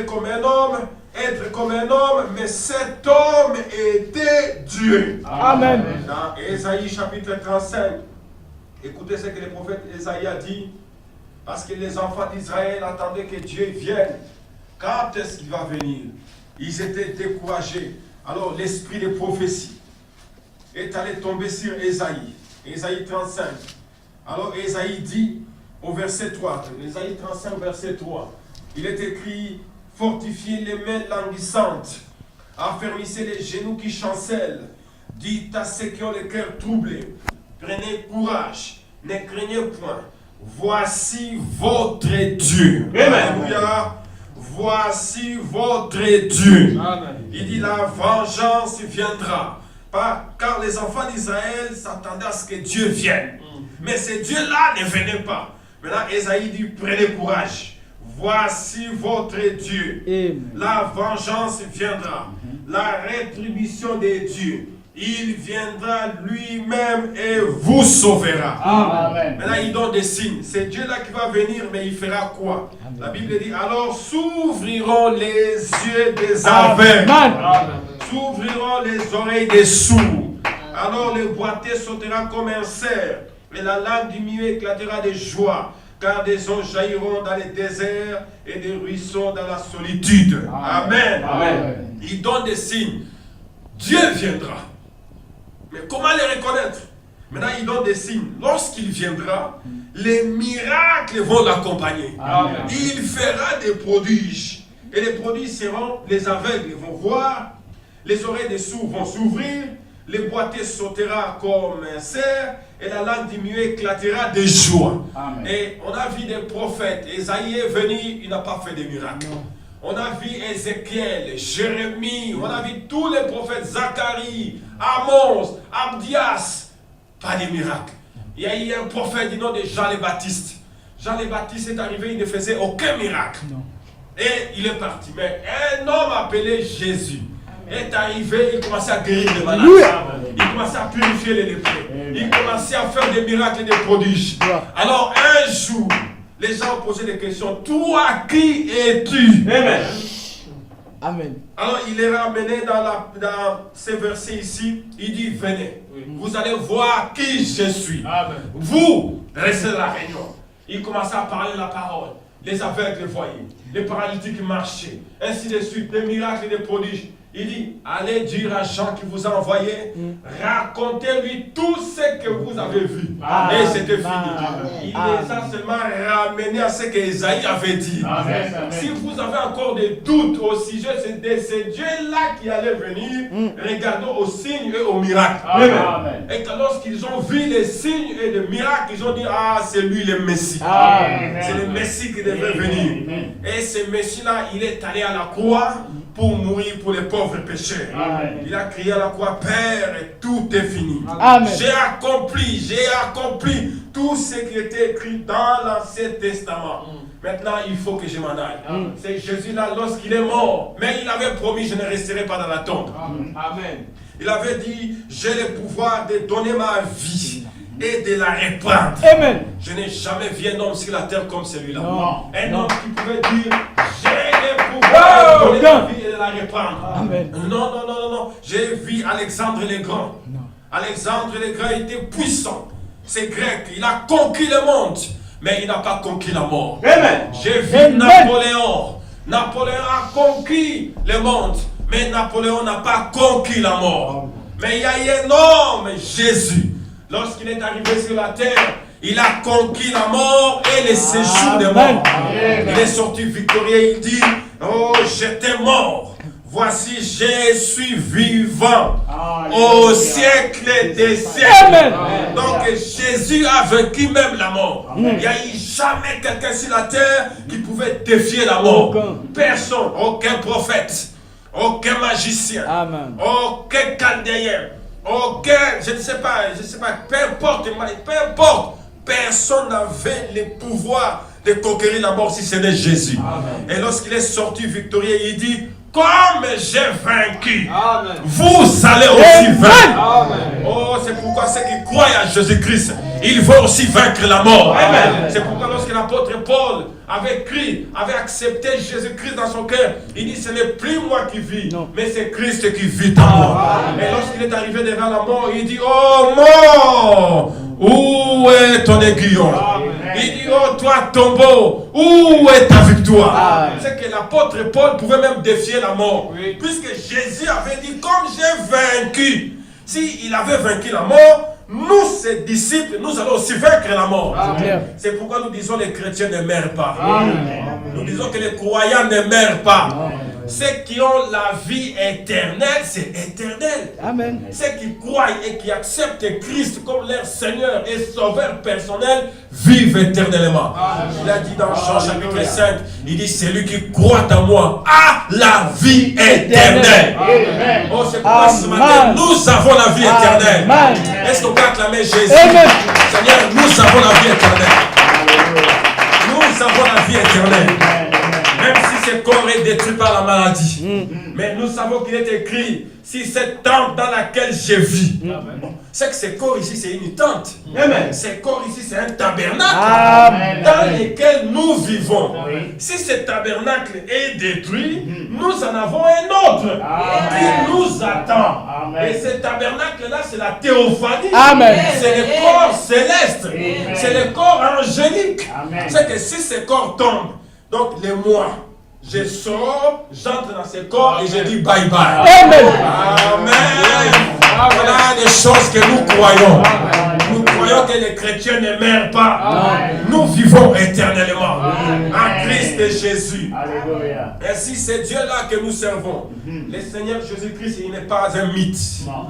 comme un homme, être comme un homme, mais cet homme était Dieu. Amen. Dans Ésaïe chapitre 35, écoutez ce que le prophète Ésaïe a dit, parce que les enfants d'Israël attendaient que Dieu vienne. Quand est-ce qu'il va venir? Ils étaient découragés. Alors l'esprit de prophétie est allé tomber sur Ésaïe. Ésaïe 35. Alors Ésaïe dit au verset 3, Ésaïe 35 verset 3, il est écrit: fortifiez les mains languissantes, affermissez les genoux qui chancellent, dites à ceux qui ont le cœur troublé, prenez courage, ne craignez point, voici votre Dieu. Alléluia. Voici votre Dieu. Amen. Il dit la vengeance viendra. Car les enfants d'Israël s'attendaient à ce que Dieu vienne. Mais ce Dieu-là ne venait pas. Maintenant, Ésaïe dit: prenez courage. Voici votre Dieu. Amen. La vengeance viendra. La rétribution des dieux. Il viendra lui-même et vous sauvera. Amen. Maintenant, il donne des signes. C'est Dieu-là qui va venir, mais il fera quoi? Amen. La Bible dit: alors s'ouvriront les yeux des aveugles. S'ouvriront les oreilles des sourds. Alors le boiteux sautera comme un cerf, et la langue du muet éclatera de joie. Car des eaux jailliront dans les déserts et des ruisseaux dans la solitude. Amen. Amen. Il donne des signes. Dieu viendra. Mais comment les reconnaître? Maintenant, il donne des signes. Lorsqu'il viendra, les miracles vont l'accompagner. Il fera des prodiges. Et les prodiges seront: les aveugles vont voir, les oreilles des sourds vont s'ouvrir, les boiteux sautera comme un cerf, et la langue du muet éclatera de joie. Amen. Et on a vu des prophètes. Ésaïe est venu, il n'a pas fait de miracles. Non. On a vu Ézéchiel, Jérémie, on a vu tous les prophètes, Zacharie, Amos, Abdias, pas de miracles. Il y a eu un prophète du nom de Jean le Baptiste. Jean le Baptiste est arrivé, il ne faisait aucun miracle. Non. Et il est parti. Mais un homme appelé Jésus est arrivé, il commençait à guérir les malades. Il commençait à purifier les lépreux. Il commençait à faire des miracles et des prodiges. Alors un jour, les gens ont posé des questions. Toi, qui es-tu? Amen. Amen. Alors il est ramené dans ces versets ici. Il dit: venez, vous allez voir qui je suis. Amen. Vous, restez à la réunion. Il commençait à parler la parole. Les aveugles voyaient, les paralytiques marchaient, ainsi de suite, des miracles et des prodiges. Il dit: allez dire à Jean qui vous a envoyé, racontez-lui tout ce que vous avez vu. Amen. Et c'était fini. Amen. Il les a seulement ramenés à ce qu'Ésaïe avait dit. Amen. Si vous avez encore des doutes au sujet de ce Dieu-là qui allait venir, regardons aux signes et aux miracles. Amen. Et lorsqu'ils ont vu les signes et les miracles, ils ont dit: ah, c'est lui le Messie. C'est le Messie qui devait venir. Et ce Messie-là, il est allé à la croix pour mourir pour les pauvres pécheurs. Amen. Il a crié à la croix: Père, tout est fini. J'ai accompli tout ce qui était écrit dans l'Ancien Testament. Maintenant, il faut que je m'en aille. C'est Jésus-là, lorsqu'il est mort, mais il avait promis: je ne resterai pas dans la tombe. Amen. Il avait dit: j'ai le pouvoir de donner ma vie et de la reprendre. Amen. Je n'ai jamais vu un homme sur la terre comme celui-là. Un homme qui pouvait dire: j'ai le pouvoir de donner ma vie et de la reprendre. Amen. Non. J'ai vu Alexandre le Grand. Alexandre le Grand était puissant. C'est grec. Il a conquis le monde, mais il n'a pas conquis la mort. Amen. J'ai vu Napoléon. Napoléon a conquis le monde, mais Napoléon n'a pas conquis la mort. Mais il y a un homme, Jésus. Lorsqu'il est arrivé sur la terre, il a conquis la mort et les séjours des morts. Il est sorti victorieux. Il dit: oh, j'étais mort. Voici, je suis vivant au siècle des siècles. Donc, Jésus a vaincu même la mort. Il n'y a eu jamais quelqu'un sur la terre qui pouvait défier la mort. Personne, aucun prophète, aucun magicien, aucun chaldéen. Aucun, je ne sais pas, peu importe, personne n'avait le pouvoir de conquérir la mort si ce n'est Jésus. Amen. Et lorsqu'il est sorti victorieux, il dit: comme j'ai vaincu, Amen, vous allez aussi vaincre. Amen. Oh, c'est pourquoi ceux qui croient à Jésus-Christ, ils vont aussi vaincre la mort. C'est pourquoi lorsque l'apôtre Paul avait crié, avait accepté Jésus-Christ dans son cœur, il dit, ce n'est plus moi qui vis, mais c'est Christ qui vit en moi. Et lorsqu'il est arrivé devant la mort, il dit, oh mort, où est ton aiguillon? Il dit, oh toi tombeau, où est ta victoire? C'est que l'apôtre Paul pouvait même défier la mort, puisque Jésus avait dit, comme j'ai vaincu, s'il avait vaincu la mort, nous, ses disciples, nous allons aussi vaincre la mort. C'est pourquoi nous disons que les chrétiens ne meurent pas. Nous disons que les croyants ne meurent pas. Ceux qui ont la vie éternelle, c'est éternel. Amen. Ceux qui croient et qui acceptent Christ comme leur Seigneur et Sauveur personnel vivent éternellement. Il a dit dans Jean chapitre 5, il dit, celui qui croit en moi a la vie éternelle. Oh, c'est pourquoi ce matin, nous avons la vie éternelle. Est-ce qu'on peut acclamer Jésus? Seigneur, nous avons la vie éternelle. Nous avons la vie éternelle. Même si ce corps est détruit par la maladie. Mais nous savons qu'il est écrit, si cette tente dans laquelle je vis, c'est que ce corps ici c'est une tente. Ce corps ici c'est un tabernacle dans lequel nous vivons. Si ce tabernacle est détruit, nous en avons un autre qui nous attend. Et ce tabernacle là c'est la théophanie. C'est le corps céleste. C'est le corps angélique. C'est que si ce corps tombe, donc les mois, je sors, j'entre dans ce corps et je dis bye bye. Amen. Voilà des choses que nous croyons. Nous croyons que les chrétiens ne meurent pas. Nous vivons éternellement en Christ et Jésus. Ainsi, c'est Dieu-là que nous servons. Le Seigneur Jésus-Christ, il n'est pas un mythe.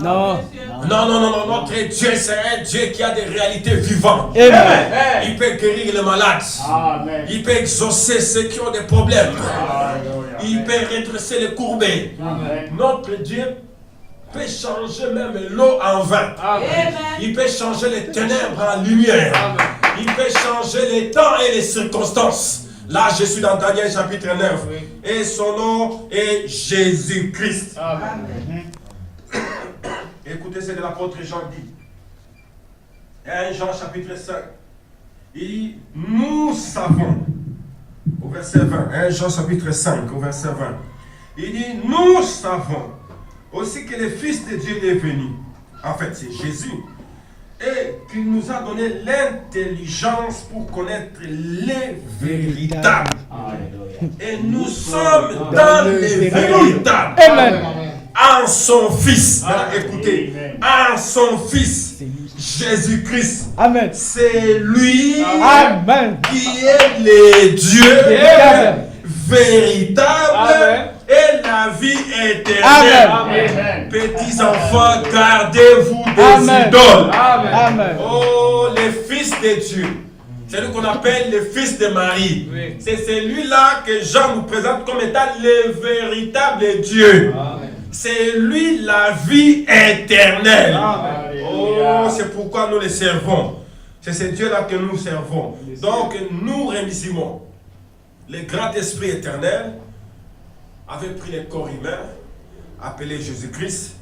Non. Notre Dieu, c'est un Dieu qui a des réalités vivantes. Il peut guérir les malades. Il peut exaucer ceux qui ont des problèmes. Il peut redresser les courbés. Notre Dieu peut changer même l'eau en vin. Il peut changer les ténèbres en lumière. Il peut changer les temps et les circonstances. Là, je suis dans Daniel chapitre 9. Et son nom est Jésus-Christ. Écoutez ce que l'apôtre Jean dit. 1 Jean chapitre 5. Il dit, nous savons, au verset 20, 1 Jean chapitre 5, au verset 20. Il dit, nous savons aussi que le Fils de Dieu est venu. En fait, c'est Jésus. Et qu'il nous a donné l'intelligence pour connaître les véritables. Et nous sommes dans les véritables. En son Fils. Écoutez, en son Fils, Jésus-Christ. C'est lui qui est le Dieu véritable. Et la vie éternelle. Petits enfants, gardez-vous des idoles. Oh, les fils de Dieu. C'est lui qu'on appelle le fils de Marie. C'est celui-là que Jean nous présente comme étant le véritable Dieu. C'est lui la vie éternelle. Oh, c'est pourquoi nous le servons. C'est ce Dieu-là que nous servons. Donc, nous remercions le grand esprit éternel avait pris le corps humain, appelé Jésus-Christ.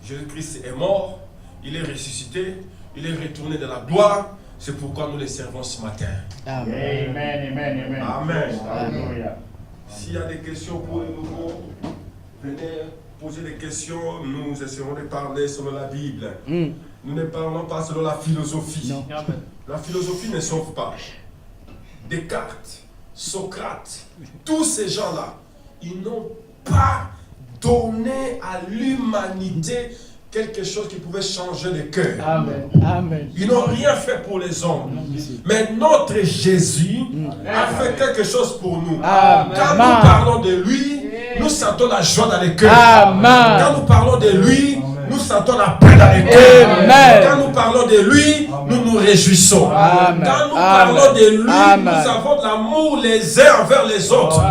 Jésus-Christ est mort, il est ressuscité, il est retourné dans la gloire. C'est pourquoi nous les servons ce matin. Amen. S'il y a des questions pour les nouveaux, venez poser des questions. Nous essaierons de parler selon la Bible. Nous ne parlons pas selon la philosophie. La philosophie ne sauve pas. Descartes, Socrate, tous ces gens-là, ils n'ont pas donné à l'humanité quelque chose qui pouvait changer le cœur. Ils n'ont rien fait pour les hommes. Mais notre Jésus a fait quelque chose pour nous. Quand nous parlons de lui, nous sentons la joie dans le cœur. Quand nous parlons de lui, nous sentons la paix dans le cœur. Quand nous parlons de lui, nous nous réjouissons. Quand nous parlons de lui, nous avons de l'amour les uns envers les autres.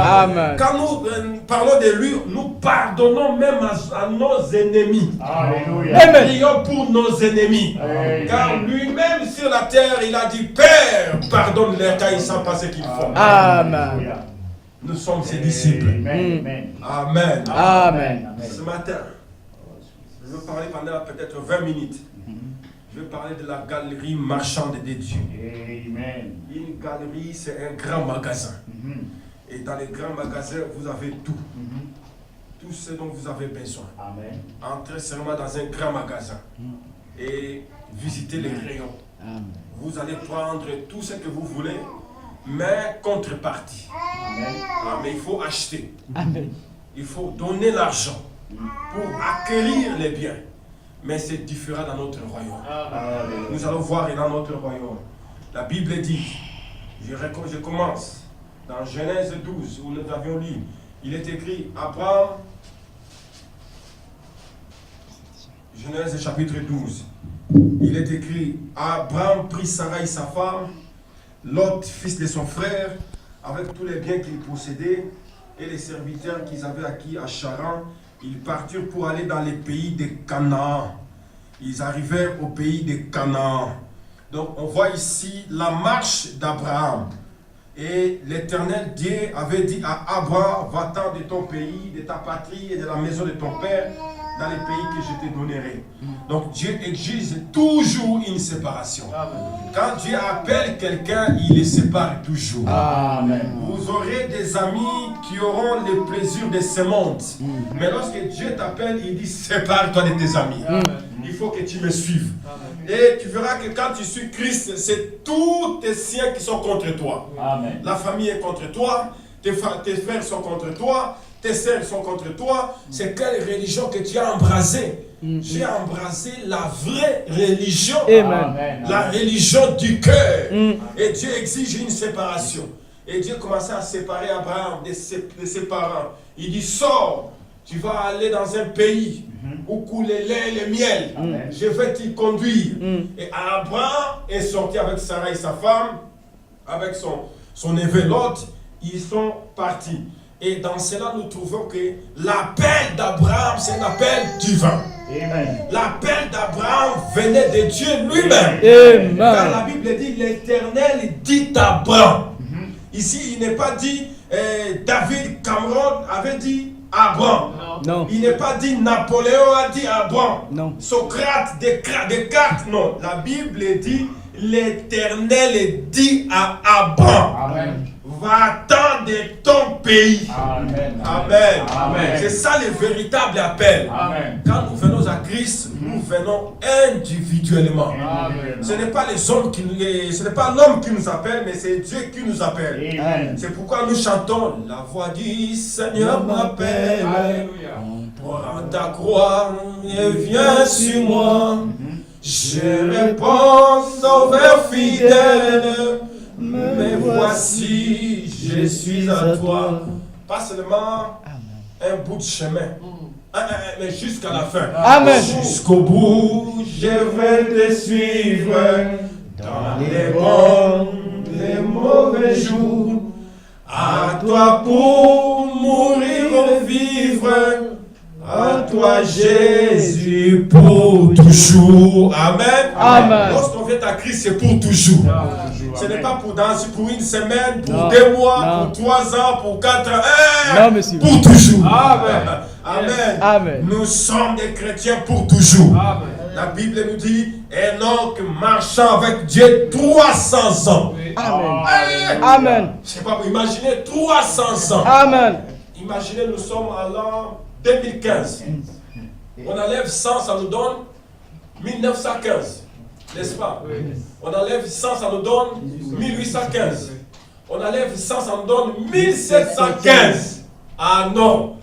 Quand nous parlons de lui, nous pardonnons même à nos ennemis. Prions pour nos ennemis. Car lui-même sur la terre, il a dit, Père, pardonne-les car ils ne savent pas ce qu'ils font. Nous sommes ses disciples. Amen. Ce matin, je vais parler pendant peut-être 20 minutes. Je vais parler de la galerie marchande des dieux. Une galerie, c'est un grand magasin. Et dans les grands magasins, vous avez tout. Tout ce dont vous avez besoin. Amen. Entrez seulement dans un grand magasin et visitez les rayons. Vous allez prendre tout ce que vous voulez, mais contrepartie. Amen. Ah, mais il faut acheter. Amen. Il faut donner l'argent pour acquérir les biens. Mais c'est différent dans notre royaume. Amen. Nous allons voir dans notre royaume. La Bible dit, je commence dans Genèse 12 où nous avions lu. Il est écrit Abraham, Genèse chapitre 12. Il est écrit Abraham prit Sarai sa femme, Lot fils de son frère, avec tous les biens qu'il possédait et les serviteurs qu'ils avaient acquis à Charan. Ils partirent pour aller dans les pays de Canaan. Ils arrivèrent au pays de Canaan. Donc on voit ici la marche d'Abraham. Et l'Éternel Dieu avait dit à Abraham, va-t'en de ton pays, de ta patrie et de la maison de ton père, dans les pays que je te donnerai. Donc Dieu exige toujours une séparation. Quand Dieu appelle quelqu'un, il les sépare toujours. Amen. Vous aurez des amis qui auront le plaisir de ce monde. Mais lorsque Dieu t'appelle, il dit sépare-toi de tes amis. Il faut que tu me suives. Et tu verras que quand tu suis Christ, c'est tous tes siens qui sont contre toi. Amen. La famille est contre toi, tes frères sont contre toi, tes sœurs sont contre toi. C'est quelle religion que tu as embrasée? J'ai embrassé la vraie religion. Amen. La religion du cœur. Et Dieu exige une séparation. Et Dieu commençait à séparer Abraham de ses parents. Il dit, sors, tu vas aller dans un pays où coule le lait et le miel. Je vais t'y conduire. Et Abraham est sorti avec Sarah et sa femme, avec son neveu Lot. Ils sont partis. Et dans cela, nous trouvons que l'appel d'Abraham, c'est un appel divin. Amen. L'appel d'Abraham venait de Dieu lui-même. Amen. Car la Bible dit, l'Éternel dit à Abraham. Ici, il n'est pas dit, David Cameron avait dit Abraham. Non. Il n'est pas dit Napoléon a dit Abraham. Non. Socrate, Descartes, non. La Bible dit, l'Éternel dit à Abraham. Amen. Va-t'en de ton pays. Amen. Amen. Amen. C'est ça le véritable appel. Amen. Quand nous venons à Christ, nous venons individuellement. Amen. Ce n'est pas les hommes ce n'est pas l'homme qui nous appelle, mais c'est Dieu qui nous appelle. Amen. C'est pourquoi nous chantons la voix du Seigneur m'appelle. Alléluia. Prends ta croix et viens sur moi. Je réponds, sauveur fidèle. Mais voici, je suis à toi. Pas seulement un bout de chemin, mais jusqu'à la fin. Amen. Jusqu'au bout, je vais te suivre. Dans les bons, les mauvais jours. À toi pour mourir ou vivre. À toi Jésus pour toujours. Amen. Amen. Lorsqu'on vient à Christ, c'est pour toujours. Ce n'est pas pour danser pour une semaine, pour 2 mois, pour 3 ans, pour 4 ans. Non, monsieur. Pour toujours. Amen. Amen. Amen. Nous sommes des chrétiens pour toujours. Amen. La Bible nous dit, Enoch marchant avec Dieu 300 ans. Amen. Amen. Je ne sais pas, vous imaginez 300 ans. Amen. Imaginez, nous sommes à l'an 2015. On enlève 100, ça nous donne 1915. N'est-ce pas? On enlève 100, ça nous donne 1815. On enlève 100, ça nous donne 1715. Ah non!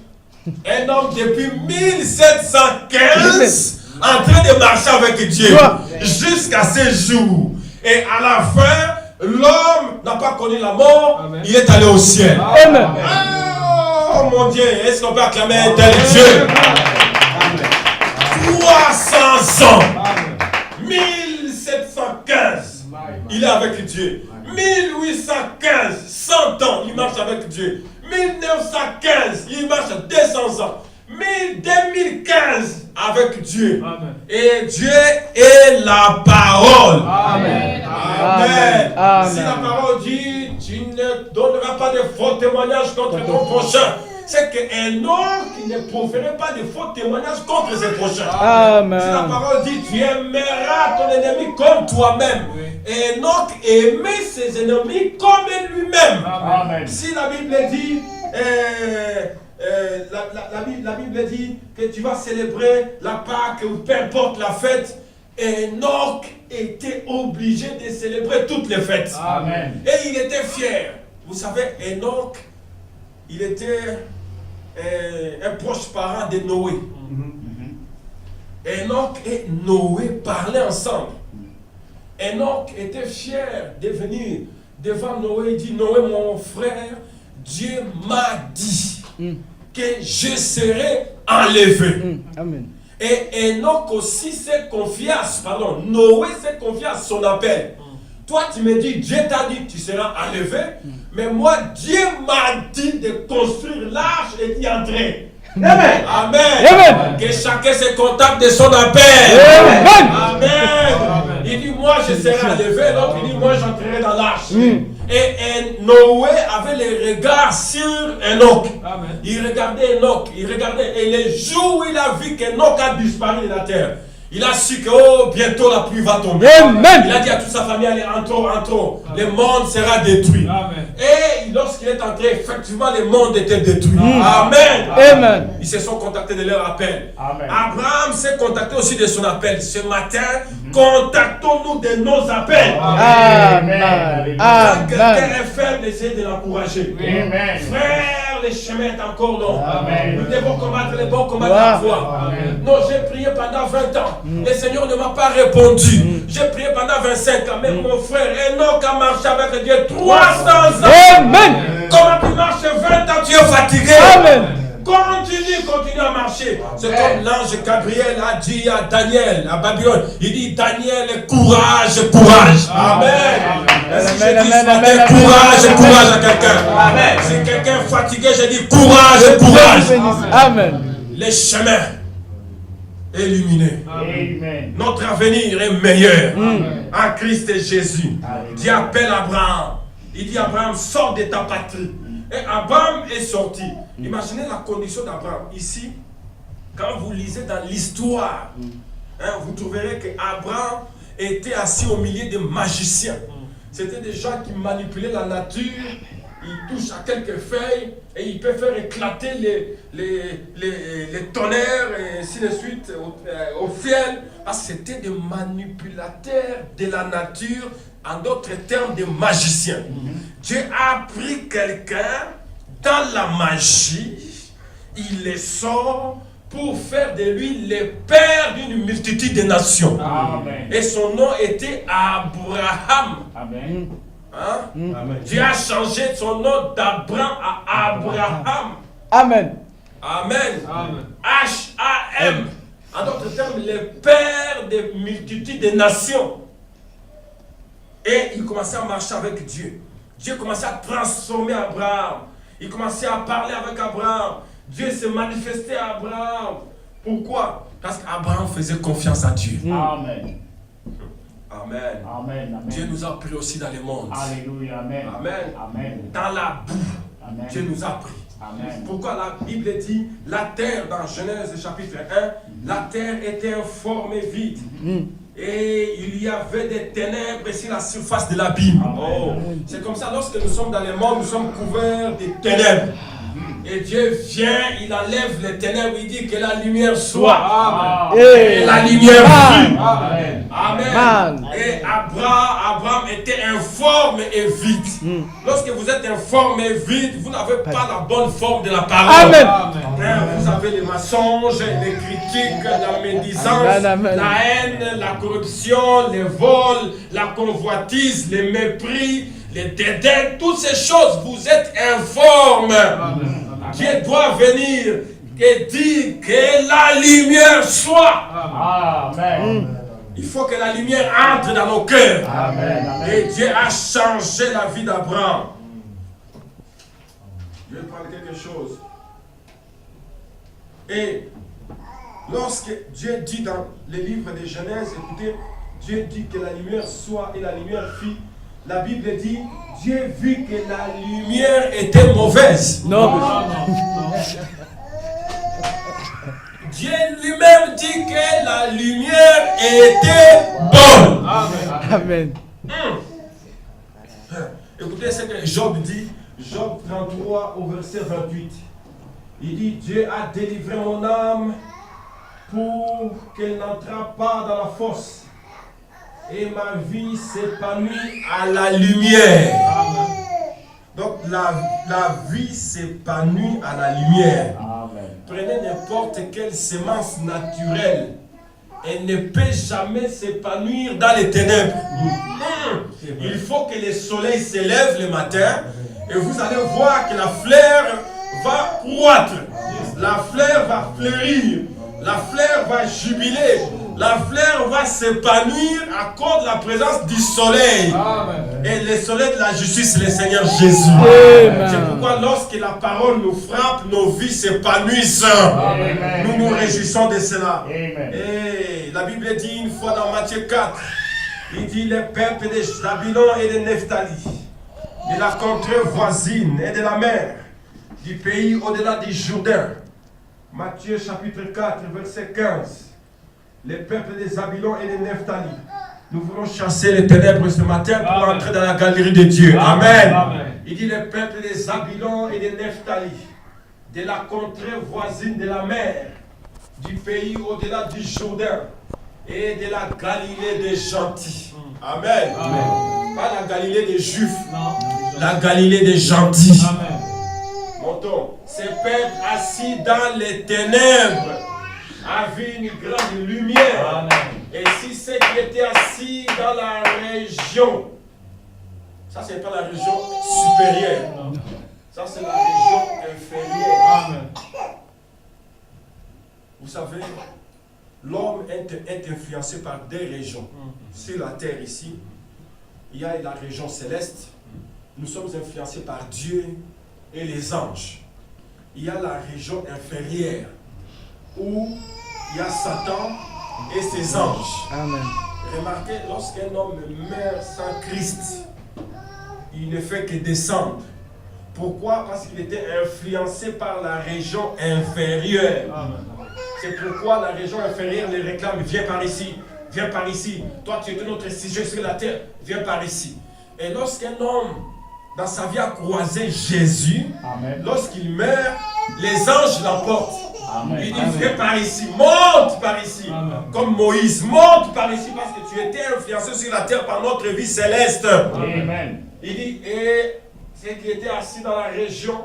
Un homme depuis 1715 en train de marcher avec Dieu jusqu'à ce jour. Et à la fin, l'homme n'a pas connu la mort, il est allé au ciel. Amen. Oh mon Dieu, est-ce qu'on peut acclamer un tel Dieu? 300 ans. 1715, il est avec Dieu. 1815, 100 ans, il marche avec Dieu. 1915, il marche 200 ans. 2015, avec Dieu. Amen. Et Dieu est la parole. Amen. Amen. Amen. Si la parole dit, tu ne donneras pas de faux témoignages contre ton prochain. c'est qu'Enoch ne proférait pas de faux témoignages contre ses prochains. Amen. Si la parole dit, tu aimeras ton ennemi comme toi-même. Enoch aimait ses ennemis comme lui-même. Amen. Si la Bible dit, la Bible dit que tu vas célébrer la Pâque ou peu importe la fête, Enoch était obligé de célébrer toutes les fêtes. Amen. Et il était fier. Vous savez, Enoch, il était un proche parent de Noé. Enoch et Noé parlaient ensemble. Enoch était fier de venir devant Noé. Il dit, Noé, mon frère, Dieu m'a dit que je serai enlevé. Amen. Et Enoch aussi s'est confié Noé s'est confié à son appel. Toi, tu me dis, Dieu t'a dit que tu seras enlevé, mais moi, Dieu m'a dit de construire l'arche et d'y entrer. Amen. Amen. Amen. Que chacun se contacte de son appel. Amen. Amen. Il dit, moi, je serai enlevé, l'autre, il dit, moi, j'entrerai dans l'arche. Et Noé avait les regards sur Enoch. Amen. Il regardait Enoch, et les jours où il a vu qu'Enoch a disparu de la terre, il a su que bientôt la pluie va tomber. Amen. Il a dit à toute sa famille, allez, entrons. Le monde sera détruit. Amen. Et lorsqu'il est entré, effectivement, le monde était détruit. Amen. Amen. Ils se sont contactés de leur appel. Amen. Abraham s'est contacté aussi de son appel. Ce matin, contactons-nous de nos appels. Amen. Quand quelqu'un Amen. est faible, essayez de l'encourager. Amen. Frère, le chemin est encore long. Amen. Nous devons combattre les bons combats de la foi. Amen. Non, j'ai prié pendant 20 ans. Le Seigneur ne m'a pas répondu. J'ai prié pendant 25 ans. Mais mon frère Enoch a marché avec Dieu 300 ans. Amen. Comment tu marches 20 ans, tu es fatigué. Amen. Continue à marcher. C'est comme l'ange Gabriel a dit à Daniel, à Babylone. Il dit, Daniel, courage. Amen. Si je dis ce matin, courage à quelqu'un. Si quelqu'un est fatigué, je dis courage. Amen. Les chemins illuminés. Amen. Notre avenir est meilleur en Christ et Jésus. Dieu appelle Abraham. Il dit, Abraham, sors de ta patrie. Et Abraham est sorti. Imaginez la condition d'Abraham. Ici, quand vous lisez dans l'histoire, vous trouverez qu'Abraham était assis au milieu des magiciens. C'était des gens qui manipulaient la nature. Ils touchent à quelques feuilles et ils peuvent faire éclater les tonnerres et ainsi de suite au ciel. Parce que c'était des manipulateurs de la nature, en d'autres termes, des magiciens. Dieu a pris quelqu'un dans la magie, il les sort pour faire de lui le père d'une multitude de nations. Amen. Et son nom était Abraham. Amen. Dieu a changé son nom d'Abraham à Abraham. Amen. Amen. Amen. H-A-M. En d'autres termes, le père des multitudes de nations. Et il commençait à marcher avec Dieu. Dieu commençait à transformer Abraham. Il commençait à parler avec Abraham. Dieu s'est manifesté à Abraham. Pourquoi? Parce qu'Abraham faisait confiance à Dieu. Amen. Amen. Amen. Dieu nous a pris aussi dans le monde. Alléluia. Amen. Amen. Amen. Dans la boue, Amen. Dieu nous a pris. Amen. Pourquoi la Bible dit la terre, dans Genèse chapitre 1, la terre était informe et vide. Et il y avait des ténèbres sur la surface de l'abîme. Oh. C'est comme ça, lorsque nous sommes dans le monde, nous sommes couverts de ténèbres. Et Dieu vient, il enlève les ténèbres, il dit que la lumière soit. Amen. Et la lumière fut. Amen. Amen. Et Abraham était informe et vide. Lorsque vous êtes informe et vide, vous n'avez pas la bonne forme de la parole. Amen. Vous avez les mensonges, les critiques, la médisance, Amen. la haine, la corruption, les vols, la convoitise, les mépris, les dédains, toutes ces choses, vous êtes informe. Dieu doit venir et dire que la lumière soit. Amen. Il faut que la lumière entre dans nos cœurs. Amen. Et Dieu a changé la vie d'Abraham. Je vais prendre quelque chose. Et lorsque Dieu dit dans le livre de Genèse, écoutez, Dieu dit que la lumière soit et la lumière fit. la Bible dit, Dieu vit que la lumière était mauvaise. Non. Dieu lui-même dit que la lumière était bonne. Amen. Écoutez ce que Job dit, Job 33 au verset 28. Il dit, Dieu a délivré mon âme pour qu'elle n'entre pas dans la fosse. Et ma vie s'épanouit à la lumière. Donc la vie s'épanouit à la lumière. Amen. Prenez n'importe quelle semence naturelle. Elle ne peut jamais s'épanouir dans les ténèbres. Il faut que le soleil s'élève le matin et vous allez voir que la fleur va croître. La fleur va fleurir. La fleur va jubiler. La fleur va s'épanouir à cause de la présence du soleil. Amen. Et le soleil de la justice, c'est le Seigneur Jésus. Amen. C'est pourquoi lorsque la parole nous frappe, nos vies s'épanouissent. Amen. Nous nous réjouissons de cela. Amen. Et la Bible dit une fois dans Matthieu 4, il dit les peuples de Zabulon et de Nephtali, de la contrée voisine et de la mer, du pays au-delà du Jourdain. Matthieu chapitre 4, verset 15. Les peuples de Zabulon et de Nephtali. Nous voulons chasser les ténèbres ce matin pour Amen. entrer dans la galerie de Dieu. Amen. Amen. Il dit les peuples de Zabulon et de Nephtali, de la contrée voisine de la mer, du pays au-delà du Jourdain et de la Galilée des gentils. Amen. Amen. Pas la Galilée des Juifs, Non. la Galilée des gentils. Amen. Montons. Ces peuples assis dans les ténèbres avaient une grande lumière. Amen. Et si ceux qui étaient assis dans la région, ça c'est pas la région supérieure, Non. ça c'est la région inférieure. Amen. Vous savez, l'homme est influencé par deux régions. Sur la terre ici, il y a la région céleste. Nous sommes influencés par Dieu et les anges. Il y a la région inférieure où il y a Satan et ses anges. Amen. Remarquez, lorsqu'un homme meurt sans Christ, il ne fait que descendre. Pourquoi? Parce qu'il était influencé par la région inférieure. Amen. C'est pourquoi la région inférieure les réclame, viens par ici, viens par ici. Toi, tu es notre sujet sur la terre, viens par ici. Et lorsqu'un homme, dans sa vie, a croisé Jésus, Amen. lorsqu'il meurt, les anges l'emportent. Amen. Il dit, Amen. viens par ici, monte par ici. Amen. Comme Moïse, monte par ici parce que tu étais influencé sur la terre par notre vie céleste. Amen. Il dit, et ceux qui étaient assis dans la région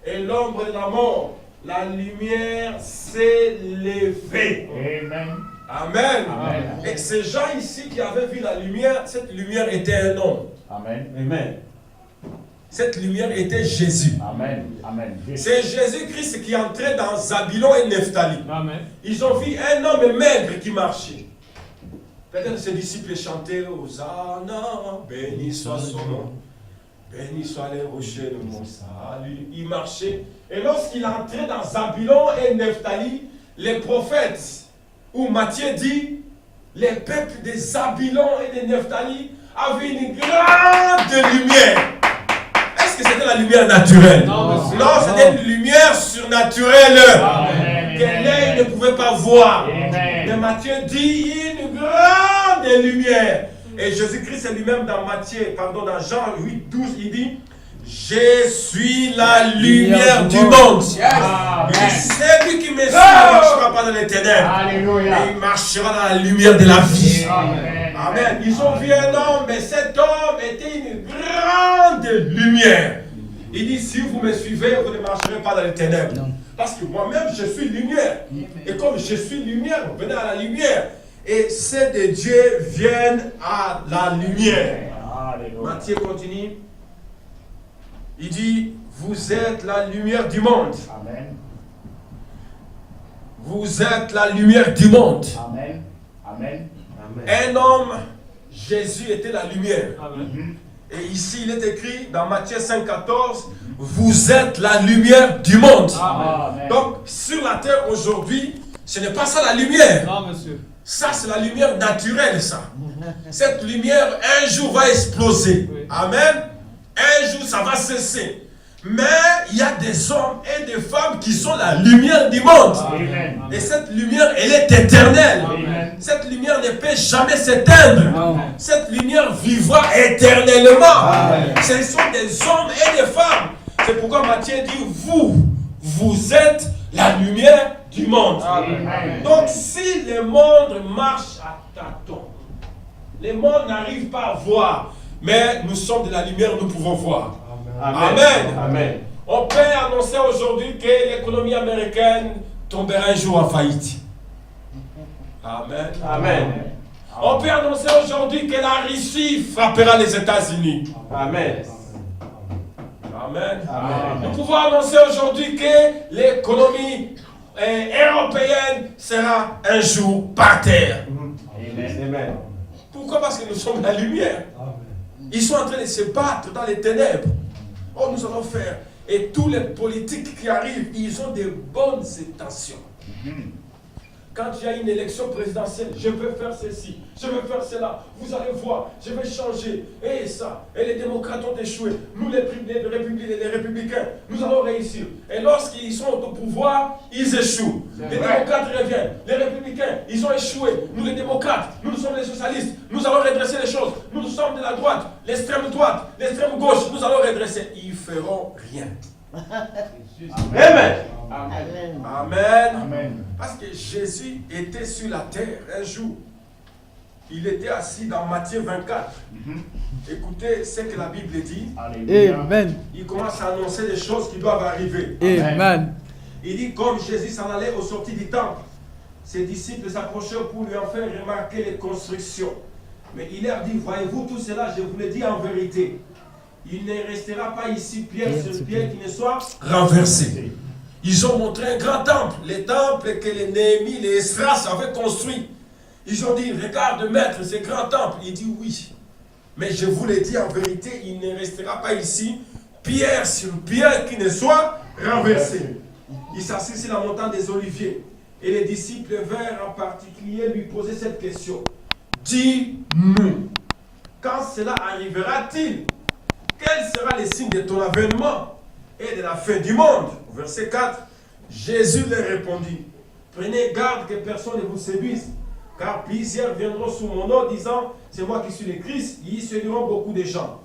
et l'ombre de la mort, la lumière s'est levée. Amen. Amen. Amen. Et ces gens ici qui avaient vu la lumière, cette lumière était un homme. Amen. Amen. Cette lumière était Jésus. Amen. Amen. C'est Jésus-Christ qui entrait dans Zabulon et Nephtali. Amen. Ils ont vu un homme maigre qui marchait. Peut-être ses disciples chantaient Hosanna, béni soit son nom, béni soit les rochers de mon salut. Il marchait. Et lorsqu'il entrait dans Zabulon et Nephtali, les prophètes, où Matthieu dit, les peuples de Zabulon et de Nephtali avaient une grande lumière. Est-ce que c'était la lumière naturelle? Non, monsieur. Non, c'était une lumière surnaturelle Amen. que l'œil ne pouvait pas voir. Amen. Mais Matthieu dit une grande lumière. Et Jésus-Christ lui-même dans dans Jean 8, 12, il dit, je suis la lumière du monde. Amen. Il dit, celui qui me suit ne marchera pas dans les ténèbres, Alléluia. mais il marchera dans la lumière de la vie. Amen. Amen. Ils ont vu un homme, mais cet homme était une grande lumière. Il dit, si vous me suivez, vous ne marcherez pas dans les ténèbres. Non. Parce que moi-même, je suis lumière. Et comme je suis lumière, venez à la lumière. Et ceux de Dieu viennent à la lumière. Alléluia. Matthieu continue. Il dit, vous êtes la lumière du monde. Amen. Vous êtes la lumière du monde. Amen. Amen. Un homme, Jésus était la lumière. Amen. Et ici, il est écrit dans Matthieu 5,14, vous êtes la lumière du monde. Amen. Donc, sur la terre aujourd'hui, ce n'est pas ça la lumière. Non, monsieur. Ça, c'est la lumière naturelle, ça. Cette lumière, un jour, va exploser. Amen. Un jour, ça va cesser. Mais il y a des hommes et des femmes qui sont la lumière du monde. Amen. Et cette lumière, elle est éternelle. Amen. Cette lumière ne peut jamais s'éteindre. Cette lumière vivra éternellement. Ce sont des hommes et des femmes. C'est pourquoi Matthieu dit, vous êtes la lumière du monde. Amen. Donc si le monde marche à tâtons, le monde n'arrive pas à voir, mais nous sommes de la lumière, nous pouvons voir. Amen. Amen. On peut annoncer aujourd'hui que l'économie américaine tombera un jour en faillite. Amen. Amen. On peut annoncer aujourd'hui que la Russie frappera les États-Unis. Amen. Amen. Amen. Nous pouvons annoncer aujourd'hui que l'économie européenne sera un jour par terre. Amen. Pourquoi? Parce que nous sommes la lumière. Ils sont en train de se battre dans les ténèbres. Oh, nous allons faire. Et tous les politiques qui arrivent, ils ont de bonnes intentions. Quand il y a une élection présidentielle, je veux faire ceci, je veux faire cela, vous allez voir, je vais changer, et ça, et les démocrates ont échoué, nous les républicains, nous allons réussir. Et lorsqu'ils sont au pouvoir, ils échouent. Les démocrates reviennent, les républicains, ils ont échoué, nous les démocrates, nous sommes les socialistes, nous allons redresser les choses, nous sommes de la droite, l'extrême gauche, nous allons redresser. Ils ne feront rien. Amen. Amen. Amen. Parce que Jésus était sur la terre un jour. Il était assis dans Matthieu 24. Écoutez ce que la Bible dit. Alléluia. Amen. Il commence à annoncer des choses qui doivent arriver. Amen. Il dit, comme Jésus s'en allait au sortie du temple, ses disciples s'approchèrent pour lui en faire remarquer les constructions. Mais il leur dit, voyez-vous tout cela, je vous le dis en vérité. Il ne restera pas ici pierre sur pierre qui ne soit renversé. Ils ont montré un grand temple, les temples que les Néhémie, les Esdras avaient construits. Ils ont dit, regarde maître, ce grand temple. Il dit oui. Mais je vous l'ai dit en vérité, il ne restera pas ici pierre sur pierre qui ne soit renversé. Il s'assit sur la montagne des Oliviers. Et les disciples vinrent en particulier lui poser cette question. Dis-nous, quand cela arrivera-t-il? Quel sera le signe de ton avènement et de la fin du monde? Verset 4, Jésus leur répondit, prenez garde que personne ne vous séduise, car plusieurs viendront sous mon nom disant, c'est moi qui suis le Christ, ils séduiront beaucoup de gens.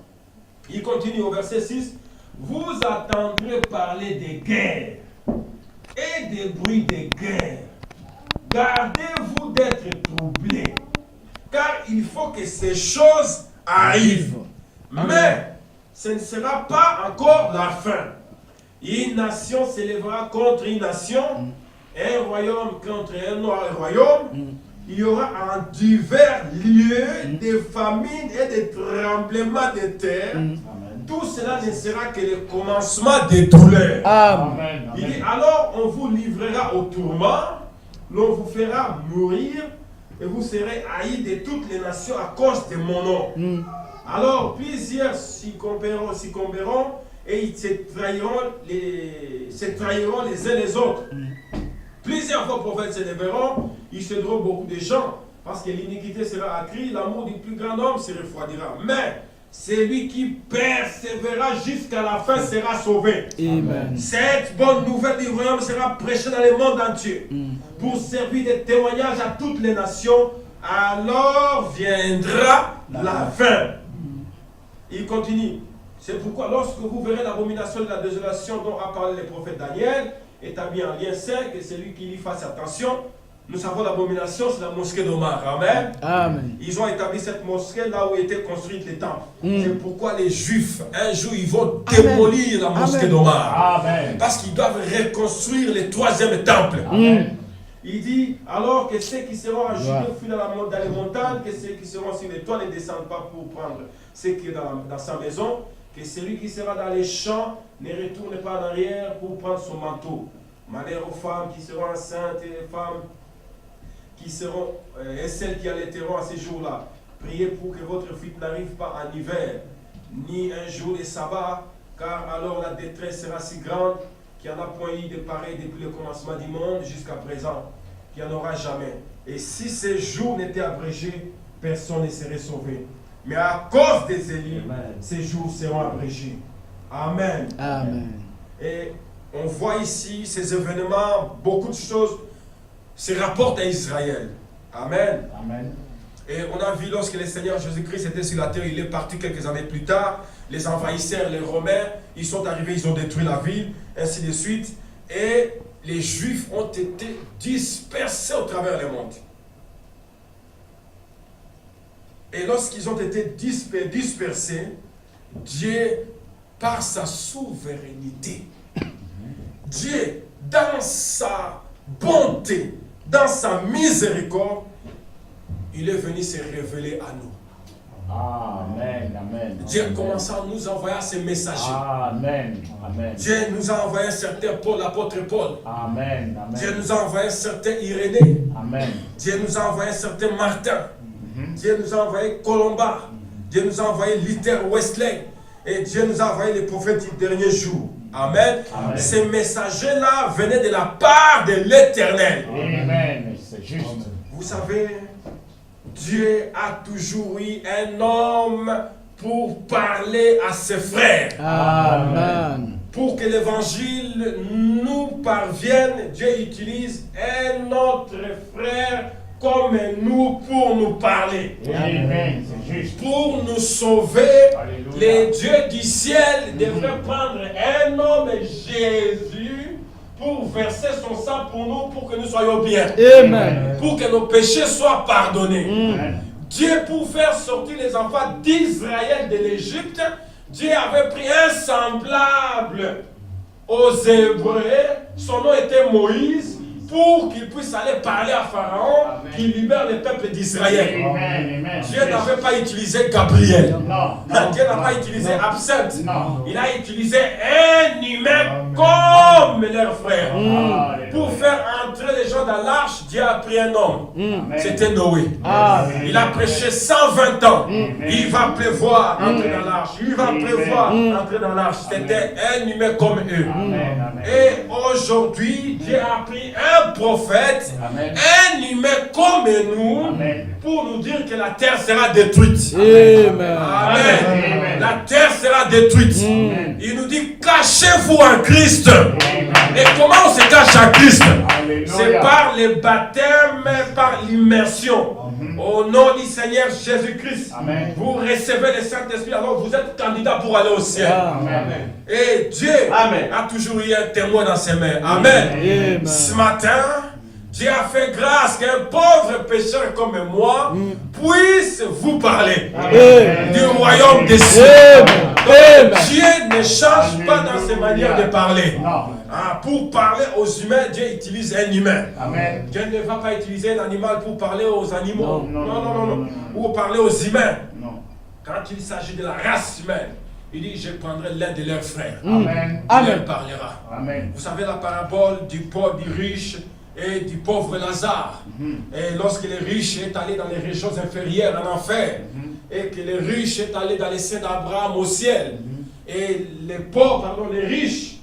Il continue au verset 6, vous entendrez parler des guerres et des bruits de guerre. Gardez-vous d'être troublés, car il faut que ces choses arrivent. Mais ce ne sera pas encore la fin. Une nation s'élèvera contre une nation, un royaume contre un autre royaume. Il y aura en divers lieux des famines et des tremblements de terre. Tout cela ne sera que le commencement des douleurs. Amen. Il dit, alors on vous livrera au tourment, l'on vous fera mourir, et vous serez haïs de toutes les nations à cause de mon nom. Alors plusieurs succomberont et ils se trahiront les uns les autres. Plusieurs fois prophètes se lèveront, ils céderont beaucoup de gens, parce que l'iniquité sera accrue, l'amour du plus grand homme se refroidira. Mais celui qui persévérera jusqu'à la fin sera sauvé. Amen. Cette bonne nouvelle du royaume sera prêchée dans le monde entier pour servir de témoignage à toutes les nations. Alors viendra la fin. Il continue. C'est pourquoi lorsque vous verrez l'abomination de la désolation dont a parlé le prophète Daniel, établi en lien saint, que celui qui y fasse attention, nous savons l'abomination, c'est la mosquée d'Omar. Amen. Amen. Ils ont établi cette mosquée là où était construite les temples. C'est pourquoi les Juifs, un jour, ils vont démolir la mosquée d'Omar. Amen. Parce qu'ils doivent reconstruire le troisième temple. Amen. Il dit, alors que ceux qui seront en Judée fuient dans les montagnes, que ceux qui seront sur les toits ne descendent pas pour prendre ce qui est dans sa maison, que celui qui sera dans les champs ne retourne pas en arrière pour prendre son manteau. Malheur aux femmes qui seront enceintes et les femmes qui seront, et celles qui allaiteront à ces jours-là. Priez pour que votre fuite n'arrive pas en hiver, ni un jour de sabbat, car alors la détresse sera si grande qu'il n'y en a point eu de pareil depuis le commencement du monde jusqu'à présent. qu'il n'y en aura jamais. Et si ces jours n'étaient abrégés, personne ne serait sauvé. Mais à cause des Élis, ces jours seront abrégés. Amen. Amen. Et on voit ici ces événements, beaucoup de choses se rapportent à Israël. Amen. Amen. Et on a vu lorsque le Seigneur Jésus-Christ était sur la terre, il est parti quelques années plus tard. Les envahisseurs, les Romains, ils sont arrivés, ils ont détruit la ville, ainsi de suite. Et les Juifs ont été dispersés au travers du monde. Et lorsqu'ils ont été dispersés, Dieu, par sa souveraineté, Dieu, dans sa bonté, dans sa miséricorde, il est venu se révéler à nous. Amen. Amen. Dieu commence à nous envoyer ses messagers. Amen. Amen. Dieu nous a envoyé un certain Paul, l'apôtre Paul. Amen. Dieu nous a envoyé un certain Irénée. Amen. Dieu nous a envoyé un certain Martin. Dieu nous a envoyé Colomba. Dieu nous a envoyé Luther Wesley. Et Dieu nous a envoyé les prophètes du dernier jour. Amen. Amen. Ces messagers-là venaient de la part de l'Éternel. Amen. C'est juste. Vous savez, Dieu a toujours eu un homme pour parler à ses frères. Amen. Pour que l'évangile nous parvienne, Dieu utilise un autre frère comme nous pour nous parler. Amen. C'est juste. Pour nous sauver, Alléluia. les dieux du ciel devraient prendre un homme, Jésus, pour verser son sang pour nous, pour que nous soyons bien. Amen. Pour que nos péchés soient pardonnés. Amen. Dieu, pour faire sortir les enfants d'Israël de l'Égypte, Dieu avait pris un semblable aux Hébreux. Son nom était Moïse, pour qu'il puisse aller parler à Pharaon, qu'il libère le peuple d'Israël. Amen. Amen. Dieu n'avait pas utilisé Gabriel. Non. Dieu n'a pas utilisé Absinthe. Non. Il a utilisé un humain comme leur frère. Alléluia. Pour faire entrer les gens dans l'arche, Dieu a pris un homme. Amen. C'était Noé. Amen. Il a prêché 120 ans. Il va pleuvoir, entrer dans l'arche. Il va pleuvoir, entrer dans l'arche. C'était un humain comme eux. Amen. Amen. Et aujourd'hui, Dieu a pris un prophète, Amen. un humain comme nous, Amen. pour nous dire que la terre sera détruite. Amen. Amen. Amen. La terre sera détruite. Il nous dit, cachez-vous en Christ. Et comment on se cache en Christ? Alléluia. C'est par le baptême, par l'immersion. Au nom du Seigneur Jésus-Christ. Amen. Vous recevez le Saint-Esprit, alors vous êtes candidat pour aller au ciel. Amen. Et Dieu a toujours eu un témoin dans ses mains. Amen. Amen. Ce matin, Dieu a fait grâce qu'un pauvre pécheur comme moi puisse vous parler Amen. du royaume des cieux. Amen. Donc, Dieu ne change pas dans ses manières de parler. Non. Pour parler aux humains, Dieu utilise un humain. Amen. Dieu ne va pas utiliser un animal pour parler aux animaux. Non. Ou parler aux humains. Non. Quand il s'agit de la race humaine, il dit, je prendrai l'un de leurs frères. Amen. Il leur Amen. parlera. Amen. Vous savez la parabole du pauvre, du riche et du pauvre Lazare. Et lorsque le riche est allé dans les régions inférieures en enfer, et que le riche est allé dans les seins d'Abraham au ciel, et les pauvres, pardon, les riches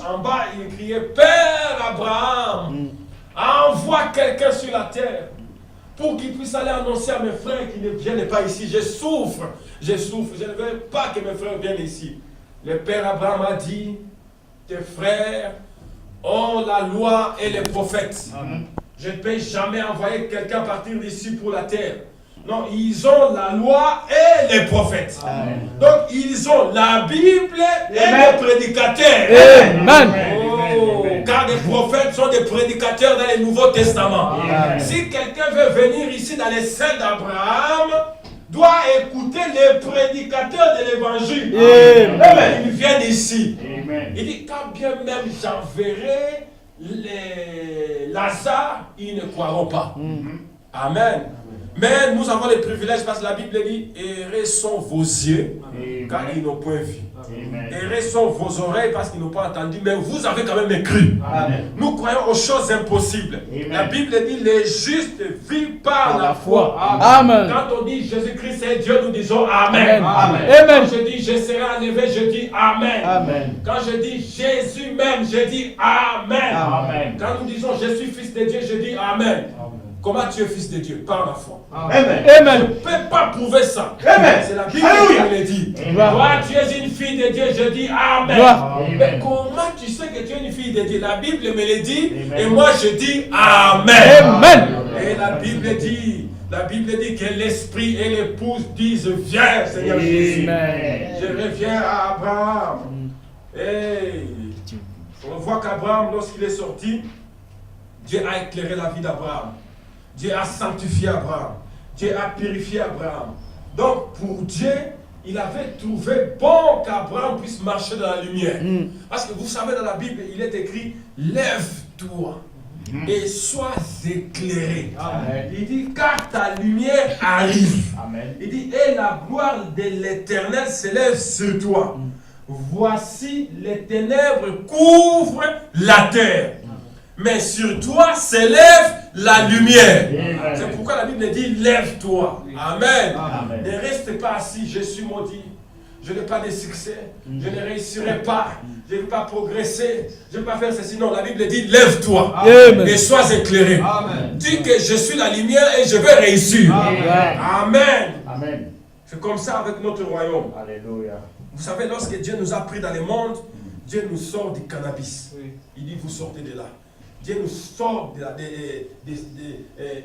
en bas, ils criaient, Père Abraham, envoie quelqu'un sur la terre pour qu'il puisse aller annoncer à mes frères qui ne viennent pas ici. Je souffre, je ne veux pas que mes frères viennent ici. Le Père Abraham a dit, tes frères ont la loi et les prophètes. Je ne peux jamais envoyer quelqu'un partir d'ici pour la terre. Non, ils ont la loi et les prophètes. Amen. Donc, ils ont la Bible et les prédicateurs. Amen. Oh, car les prophètes sont des prédicateurs dans le Nouveau Testament. Amen. Si quelqu'un veut venir ici dans les seins d'Abraham, doit écouter les prédicateurs de l'évangile. Amen. Ils viennent ici. Amen. Il dit, quand bien même j'enverrai les Lazare, ils ne croiront pas. Amen. Mais nous avons le privilège parce que la Bible dit, errés sont vos yeux, car ils n'ont point vu. Errés sont vos oreilles parce qu'ils n'ont pas entendu, mais vous avez quand même cru. Amen. Nous croyons aux choses impossibles. Amen. La Bible dit les justes vivent par la foi. Amen. Quand on dit Jésus-Christ est Dieu, nous disons Amen. Amen. Quand Amen. je dis je serai enlevé, je dis Amen. Amen. Quand je dis Jésus même, je dis Amen. Amen. Quand nous disons je suis fils de Dieu, je dis Amen. Comment tu es fils de Dieu? Par la foi. Amen. Je Amen. ne peux pas prouver ça. Amen. C'est la Bible Alléluia. qui me le dit. Amen. Toi, tu es une fille de Dieu, je dis Amen. Gloire. Mais Amen. comment tu sais que tu es une fille de Dieu? La Bible me le dit Amen. et moi je dis Amen. Amen. Et la Bible dit que l'esprit et l'épouse disent viens Seigneur Jésus. Amen. Je reviens à Abraham. Et on voit qu'Abraham, lorsqu'il est sorti, Dieu a éclairé la vie d'Abraham. Dieu a sanctifié Abraham. Dieu a purifié Abraham. Donc, pour Dieu, il avait trouvé bon qu'Abraham puisse marcher dans la lumière. Parce que vous savez, dans la Bible, il est écrit lève-toi et sois éclairé. Amen. Il dit car ta lumière arrive. Amen. Il dit et la gloire de l'Éternel s'élève sur toi. Voici les ténèbres couvrent la terre. Mais sur toi s'élève la lumière. Amen. C'est pourquoi la Bible dit lève-toi. Amen. Amen. Ne reste pas assis, je suis maudit. Je n'ai pas de succès. Je ne réussirai pas. Je ne vais pas progresser. Je ne vais pas faire ceci. Non, la Bible dit lève-toi Amen. et sois éclairé. Dis que je suis la lumière et je vais réussir. Amen. Amen. C'est comme ça avec notre royaume. Alléluia. Vous savez, lorsque Dieu nous a pris dans le monde, Dieu nous sort du cannabis. Il dit, vous sortez de là. Dieu nous sort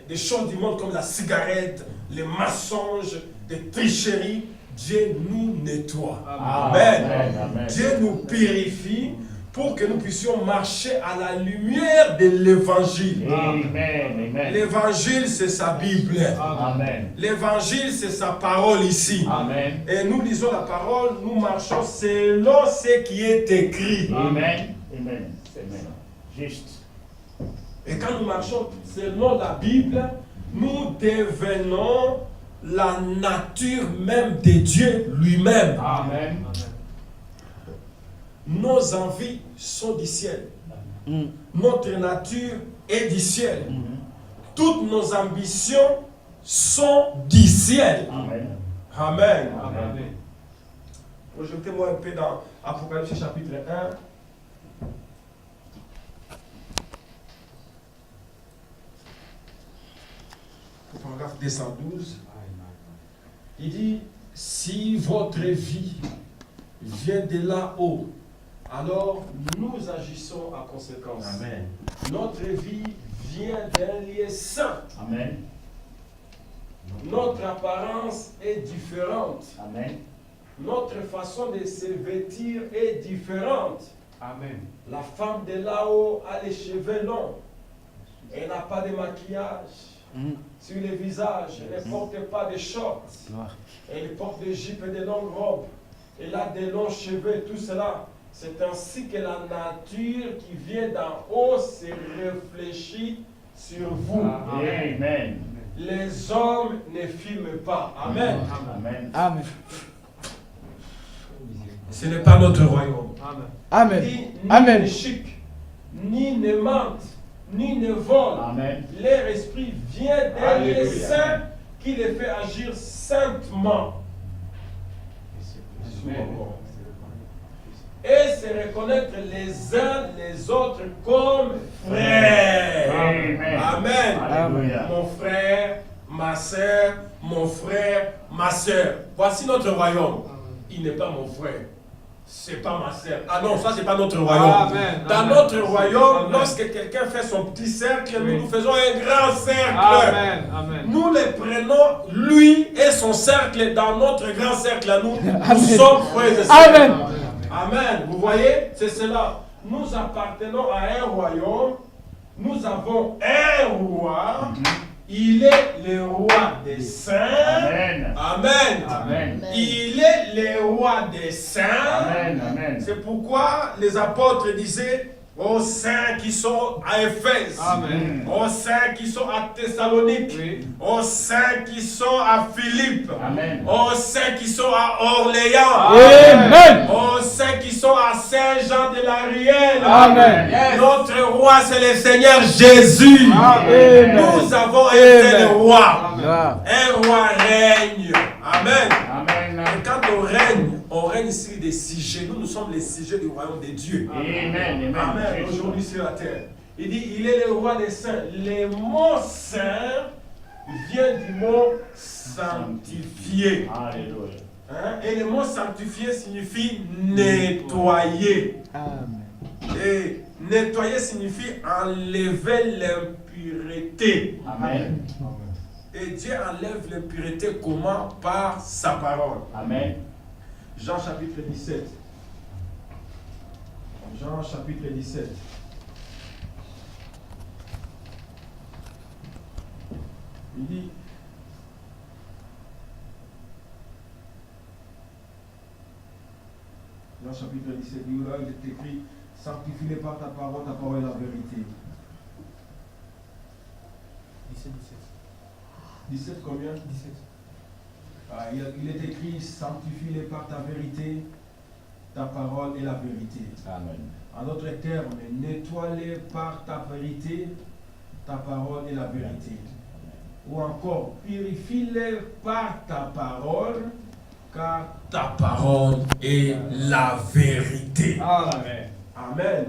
des choses du monde comme la cigarette, les mensonges, les tricheries. Dieu nous nettoie. Amen. Amen. Dieu nous purifie pour que nous puissions marcher à la lumière de l'évangile. Amen. Amen. L'évangile, c'est sa Bible. Amen. L'évangile, c'est sa parole ici. Amen. Et nous lisons la parole, nous marchons selon ce qui est écrit. Amen. Amen. Amen. Juste. Et quand nous marchons selon la Bible, nous devenons la nature même de Dieu lui-même. Amen. Nos envies sont du ciel. Notre nature est du ciel. Toutes nos ambitions sont du ciel. Amen. Amen. Amen. Projetez-moi un peu dans Apocalypse chapitre 1. Paragraphe 212. Il dit, si votre vie vient de là-haut, alors nous agissons en conséquence. Amen. Notre vie vient d'un lieu saint. Amen. Notre apparence est différente. Amen. Notre façon de se vêtir est différente. Amen. La femme de là-haut a les cheveux longs. Elle n'a pas de maquillage sur le visage. Elle ne porte pas de shorts. Elle porte des jupes et des longues robes. Elle a des longs cheveux, tout cela. C'est ainsi que la nature qui vient d'en haut se réfléchit sur vous. Amen. Les hommes ne filment pas. Amen. Amen. Amen. Ce n'est pas notre royaume. Amen. Ni Amen. ne chic, ni ne mentent, ni ne volent. Amen. Leur esprit vient d'un lieu Alléluia. saint qui les fait agir saintement. Et se reconnaître les uns les autres comme frères. Amen. Amen. Alléluia. Mon frère, ma soeur, mon frère, ma soeur. Voici notre royaume. Il n'est pas mon frère. C'est pas ma soeur. Ah non, ça c'est pas notre royaume. Amen. Dans Amen. notre royaume, Amen. lorsque quelqu'un fait son petit cercle, Oui. nous faisons un grand cercle. Amen. Amen. Nous les prenons, lui et son cercle, dans notre grand cercle à nous. Nous Amen. sommes frères et sœurs. Amen. Amen. Vous voyez, c'est cela. Nous appartenons à un royaume. Nous avons un roi. Il est le roi des saints. Amen. Amen. Amen. Il est le roi des saints. Amen. Amen. C'est pourquoi les apôtres disaient, aux saints qui sont à Éphèse, Amen. aux saints qui sont à Thessalonique, Oui. aux saints qui sont à Philippe, Amen. aux saints qui sont à Orléans, Amen. aux saints qui sont à Saint-Jean de la Rielle. Amen. Yes. Notre roi, c'est le Seigneur Jésus. Amen. Nous avons un Amen. tel roi. Amen. Un roi règne. Amen. Amen. Et quand on règne sur des sujets. Nous sommes les sujets du royaume de Dieu. Amen. Amen. Aujourd'hui sur la terre. Il dit, il est le roi des saints. Les mots saints viennent du mot sanctifié. Alléluia. Hein? Et le mot sanctifié signifie nettoyer. Amen. Et nettoyer signifie enlever l'impureté. Amen. Et Dieu enlève l'impureté comment? Par sa parole. Amen. Jean chapitre 17. Jean chapitre 17. Il dit, Jean chapitre 17, il est écrit, sanctifie-les par ta parole est la vérité. 17 combien? 17. Ah, il est écrit, sanctifie-les par ta vérité, ta parole est la vérité. Amen. En d'autres termes, nettoie-les par ta vérité, ta parole est la vérité. Ou encore, purifie-les par ta parole, car ta parole est la vérité. Amen. Amen.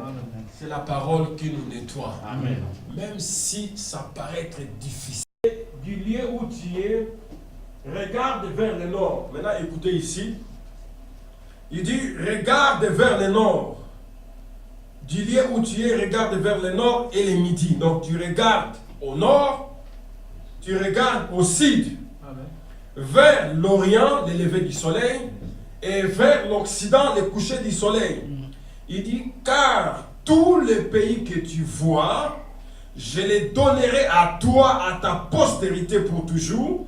C'est la parole qui nous nettoie. Amen. Même si ça paraît être difficile. Du lieu où tu es, regarde vers le nord. Maintenant, écoutez ici. Il dit, regarde vers le nord. Du lieu où tu es, regarde vers le nord et le midi. Donc, tu regardes au nord, tu regardes au sud, Amen. vers l'orient, le lever du soleil, et vers l'occident, le coucher du soleil. Il dit, car tous les pays que tu vois, je les donnerai à toi, à ta postérité pour toujours.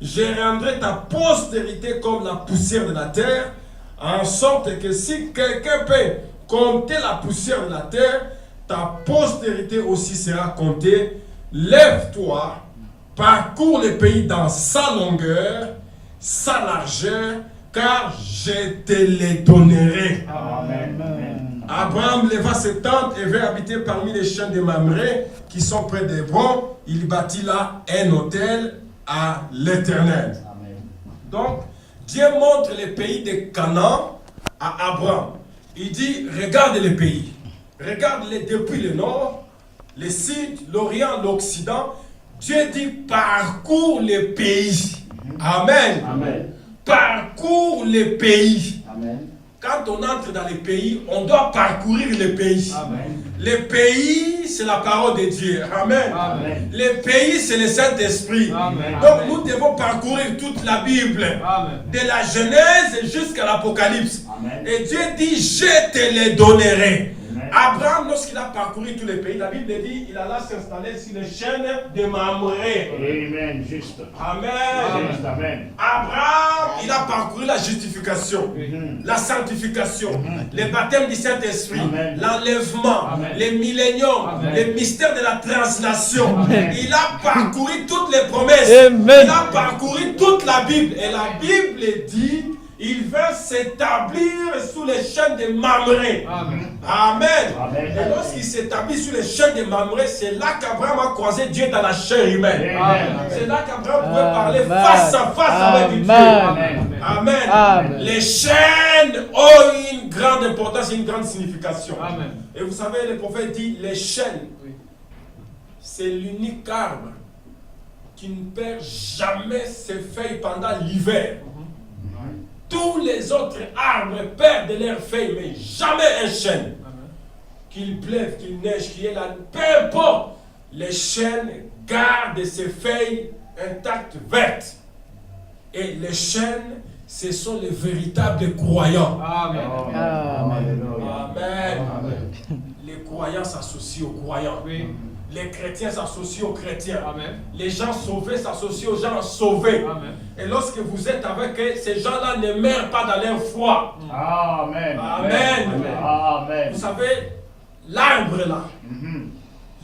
Je rendrai ta postérité comme la poussière de la terre, en sorte que si quelqu'un peut compter la poussière de la terre, ta postérité aussi sera comptée. Lève-toi, parcours le pays dans sa longueur, sa largeur, car je te les donnerai. Amen. Abraham leva ses tentes et vint habiter parmi les champs de Mamré qui sont près d'Hébron. Il bâtit là un autel à l'Éternel. Amen. Donc, Dieu montre les pays de Canaan à Abraham. Il dit, regarde les pays. Regarde-les depuis le nord, le sud, l'orient, l'occident. Dieu dit, parcours les pays. Amen. Amen. Parcours les pays. Amen. Quand on entre dans les pays, on doit parcourir les pays. Amen. Les pays, c'est la parole de Dieu. Amen. Amen. Les pays, c'est le Saint-Esprit. Amen. Donc Amen. nous devons parcourir toute la Bible. Amen. De la Genèse jusqu'à l'Apocalypse. Amen. Et Dieu dit, je te les donnerai. Amen. Abraham, lorsqu'il a parcouru tous les pays, la Bible dit, il alla s'installer sur les chaînes de Mamré. Amen. Juste. Amen. Juste. Amen. Abraham, il a parcouru la justification, la sanctification, le baptême du Saint-Esprit, Amen. l'enlèvement, Amen. les milléniums, Amen. les mystères de la translation. Amen. Il a parcouru toutes les promesses. Amen. Il a parcouru toute la Bible. Et la Bible dit, il va s'établir sous les chaînes de Mamré. Amen. Amen. Amen. Et lorsqu'il s'établit sur les chaînes de Mamré, c'est là qu'Abraham a croisé Dieu dans la chair humaine. Amen. C'est là qu'Abraham pouvait parler Amen. face à face avec Dieu. Amen. Amen. Amen. Les chaînes ont une grande importance et une grande signification. Amen. Et vous savez, le prophète dit, les chaînes, Oui. c'est l'unique arbre qui ne perd jamais ses feuilles pendant l'hiver. Tous les autres arbres perdent leurs feuilles, mais jamais un chêne. Amen. Qu'il pleuve, qu'il neige, qu'il y ait la... Peu importe, les chênes gardent ses feuilles intactes, vertes. Et les chênes, ce sont les véritables croyants. Amen. Amen. Amen. Amen. Les croyants s'associent aux croyants. Oui. Les chrétiens s'associent aux chrétiens. Amen. Les gens sauvés s'associent aux gens sauvés. Amen. Et lorsque vous êtes avec eux, ces gens-là ne meurent pas dans leur foi. Amen. Amen. Amen. Vous savez, l'arbre là,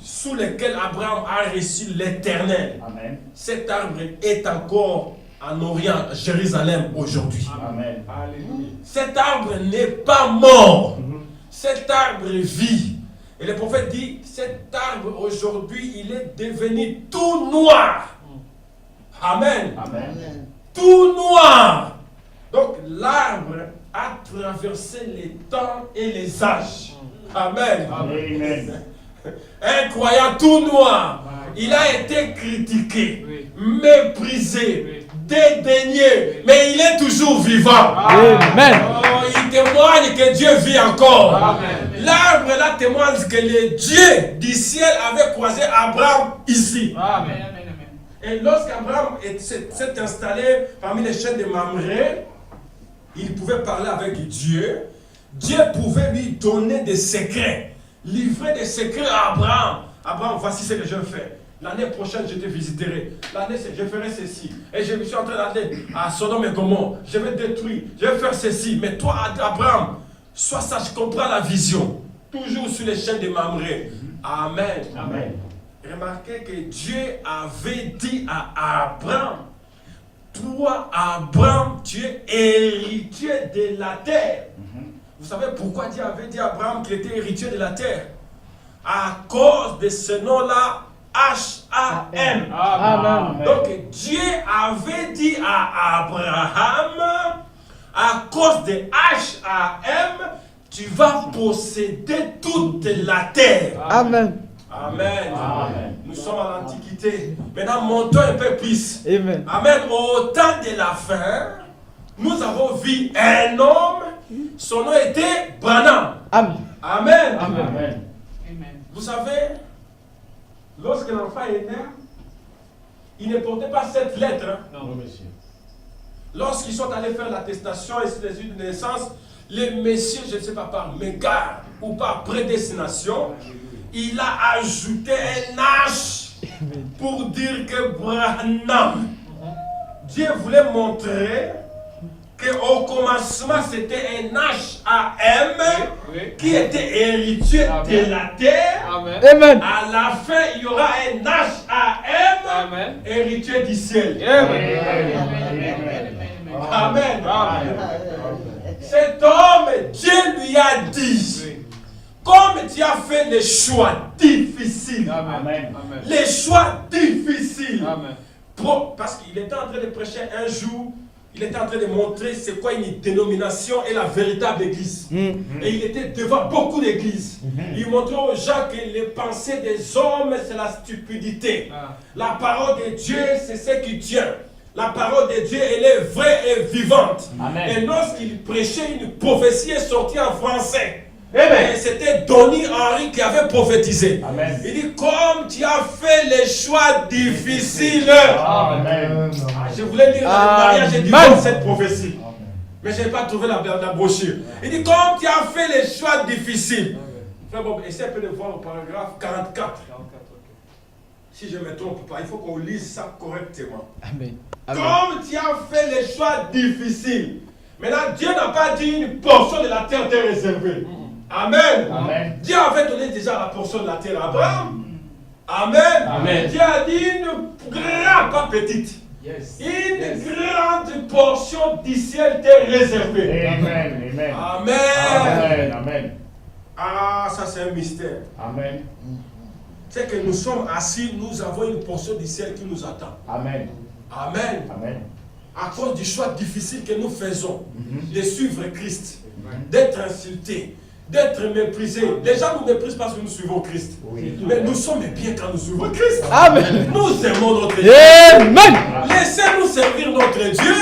sous lequel Abraham a reçu l'Éternel, Amen. cet arbre est encore en Orient, à Jérusalem aujourd'hui. Amen. Alléluia. Cet arbre n'est pas mort. Cet arbre vit. Et le prophète dit, cet arbre aujourd'hui, il est devenu tout noir. Amen. Amen. Tout noir. Donc l'arbre a traversé les temps et les âges. Amen. Amen. Incroyable, tout noir. Il a été critiqué, Oui. méprisé, Oui. dédaigné, mais il est toujours vivant. Amen. Oh, il témoigne que Dieu vit encore. Amen. L'arbre là témoigne que le Dieu du ciel avait croisé Abraham ici. Amen. Amen. Et lorsqu'Abraham s'est installé parmi les chaînes de Mamré, il pouvait parler avec Dieu. Dieu pouvait lui donner des secrets, livrer des secrets à Abraham. Abraham, voici ce que je fais. L'année prochaine, je te visiterai. L'année, je ferai ceci. Et je suis en train d'aller à Sodome et Gomorrhe. Je vais détruire. Je vais faire ceci. Mais toi, Abraham, sois sage, comprends la vision. Toujours sur les chaînes de Mamré. Amen. Amen. Remarquez que Dieu avait dit à Abraham, toi, Abraham, tu es héritier de la terre. Vous savez pourquoi Dieu avait dit à Abraham qu'il était héritier de la terre? À cause de ce nom-là, H-A-M. Amen. Donc Dieu avait dit à Abraham, à cause de H-A-M, tu vas posséder toute la terre. Amen. Amen. Amen. Nous sommes à l'Antiquité. Maintenant, montons un peu plus. Amen. Amen. Au temps de la fin, nous avons vu un homme, son nom était Branham. Amen. Amen. Amen. Vous savez, lorsque l'enfant est né, il ne portait pas cette lettre. Non, monsieur. Lorsqu'ils sont allés faire l'attestation et les études de naissance, les messieurs, je ne sais pas par mégarde ou par prédestination, il a ajouté un H pour dire que Branham. Dieu voulait montrer qu'au commencement c'était un H-A-M qui était héritier de la terre. Amen. Amen. À la fin, il y aura un H-A-M Amen. héritier du ciel. Amen. Cet homme, Dieu lui a dit, comme tu as fait les choix difficiles, Amen. les choix difficiles, Amen. parce qu'il était en train de prêcher un jour, il était en train de montrer c'est quoi une dénomination et la véritable église. Et il était devant beaucoup d'églises. Il montrait aux gens que les pensées des hommes, c'est la stupidité. La parole de Dieu, c'est ce qui tient. La parole de Dieu, elle est vraie et vivante. Amen. Et lorsqu'il prêchait, une prophétie est sortie en français. Et c'était Donny Henry qui avait prophétisé. Amen. Il dit, comme tu as fait les choix difficiles. Amen. Je voulais lire dans le mariage et Amen. divorce cette prophétie. Mais je n'ai pas trouvé la brochure. Il dit, comme tu as fait les choix difficiles. Frère Bob, essaie un peu de voir le paragraphe 44. Si je ne me trompe pas, il faut qu'on lise ça correctement. Amen. Amen. Comme tu as fait les choix difficiles. Maintenant, Dieu n'a pas dit une portion de la terre t'est réservée. Amen. Amen. Dieu avait donné déjà la portion de la terre à Abraham. Amen. Amen. Dieu a dit une grande, pas petite. Une grande portion du ciel t'est réservée. Amen. Amen. Amen. Amen. Amen. Ah, ça c'est un mystère. Amen. C'est que nous sommes assis, nous avons une portion du ciel qui nous attend. Amen. Amen. Amen. À cause du choix difficile que nous faisons de suivre Christ, d'être insultés, d'être méprisés. Les gens nous méprisent parce que nous suivons Christ. Oui. Mais nous sommes bien quand nous suivons Christ. Amen. Nous aimons notre Dieu. Amen. Laissez-nous servir notre Dieu.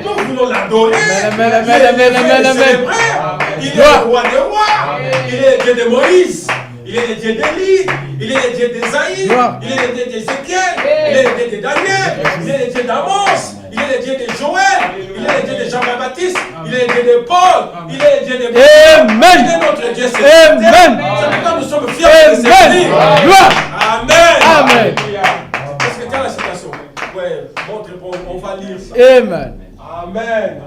Nous voulons l'adorer. Amen, amen, Il est amen, le amen, Dieu amen. célébré. Il est le roi des rois. Il est le Dieu de Moïse. Il est le Dieu d'Élie. Il est le Dieu d'Ésaïe. Gloire. Il est le Dieu d'Ézéchiel. Il est le Dieu de Daniel. Il est le Dieu d'Amos. Il est le Dieu de Joël. Il est le Dieu de Jean-Baptiste. Il est le Dieu de Paul. Il est le Dieu de Amen. Il est notre Dieu céleste. Amen. C'est pourquoi nous sommes fiers de Amen. servir. Gloire. Amen. Amen. Est-ce que tu as la citation? Ouais, montre, on va lire ça. Amen. Amen.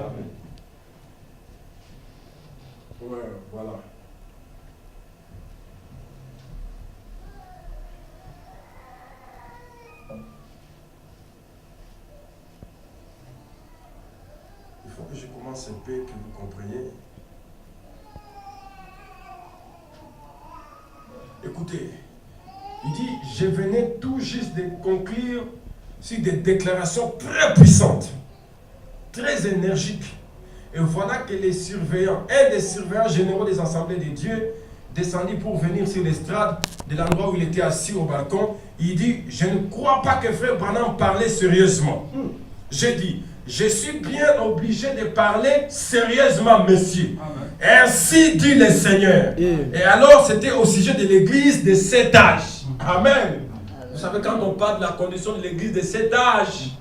Ouais, voilà. que je commence un peu, que vous compreniez. Écoutez, il dit, je venais tout juste de conclure sur des déclarations très puissantes, très énergiques. Et voilà que les surveillants, un des surveillants généraux des assemblées de Dieu, descendit pour venir sur l'estrade de l'endroit où il était assis au balcon. Il dit, je ne crois pas que frère Branham parlait sérieusement. J'ai dit, je suis bien obligé de parler sérieusement, monsieur. Amen. Ainsi dit le Seigneur. Et alors, c'était au sujet de l'église de cet âge. Amen. Vous savez, quand on parle de la condition de l'église de cet âge,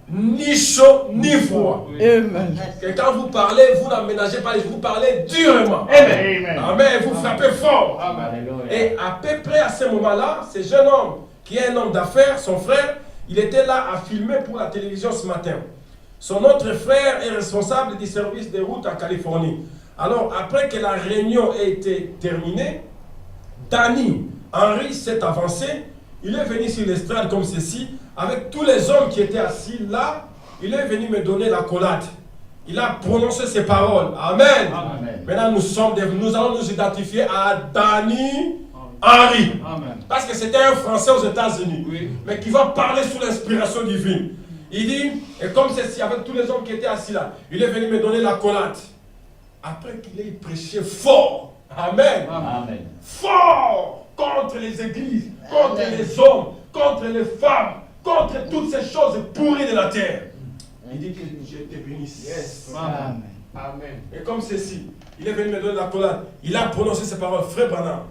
ni chaud, ni froid. Amen. Que quand vous parlez, vous n'aménagez pas les choses, vous parlez durement. Amen. Amen. Amen. Vous frappez fort. Amen. Et à peu près à ce moment-là, ce jeune homme, qui est un homme d'affaires, son frère, il était là à filmer pour la télévision ce matin. Son autre frère est responsable du service des routes en Californie. Alors, après que la réunion ait été terminée, Danny Henry s'est avancé. Il est venu sur l'estrade comme ceci, avec tous les hommes qui étaient assis là. Il est venu me donner la collade. Il a prononcé ces paroles. Amen. Amen. Maintenant, nous allons nous identifier à Danny Henry. Amen. Parce que c'était un Français aux États-Unis, oui, mais qui va parler sous l'inspiration divine. Il dit, et comme ceci, avec tous les hommes qui étaient assis là, il est venu me donner la collade. Après qu'il ait prêché fort, amen, amen, fort contre les églises, contre amen, les hommes, contre les femmes, contre toutes ces choses pourries de la terre. Il dit que je te bénisse. Yes. Amen. Amen. Et comme ceci, il est venu me donner la collade. Il a prononcé ces paroles. Frère Branham,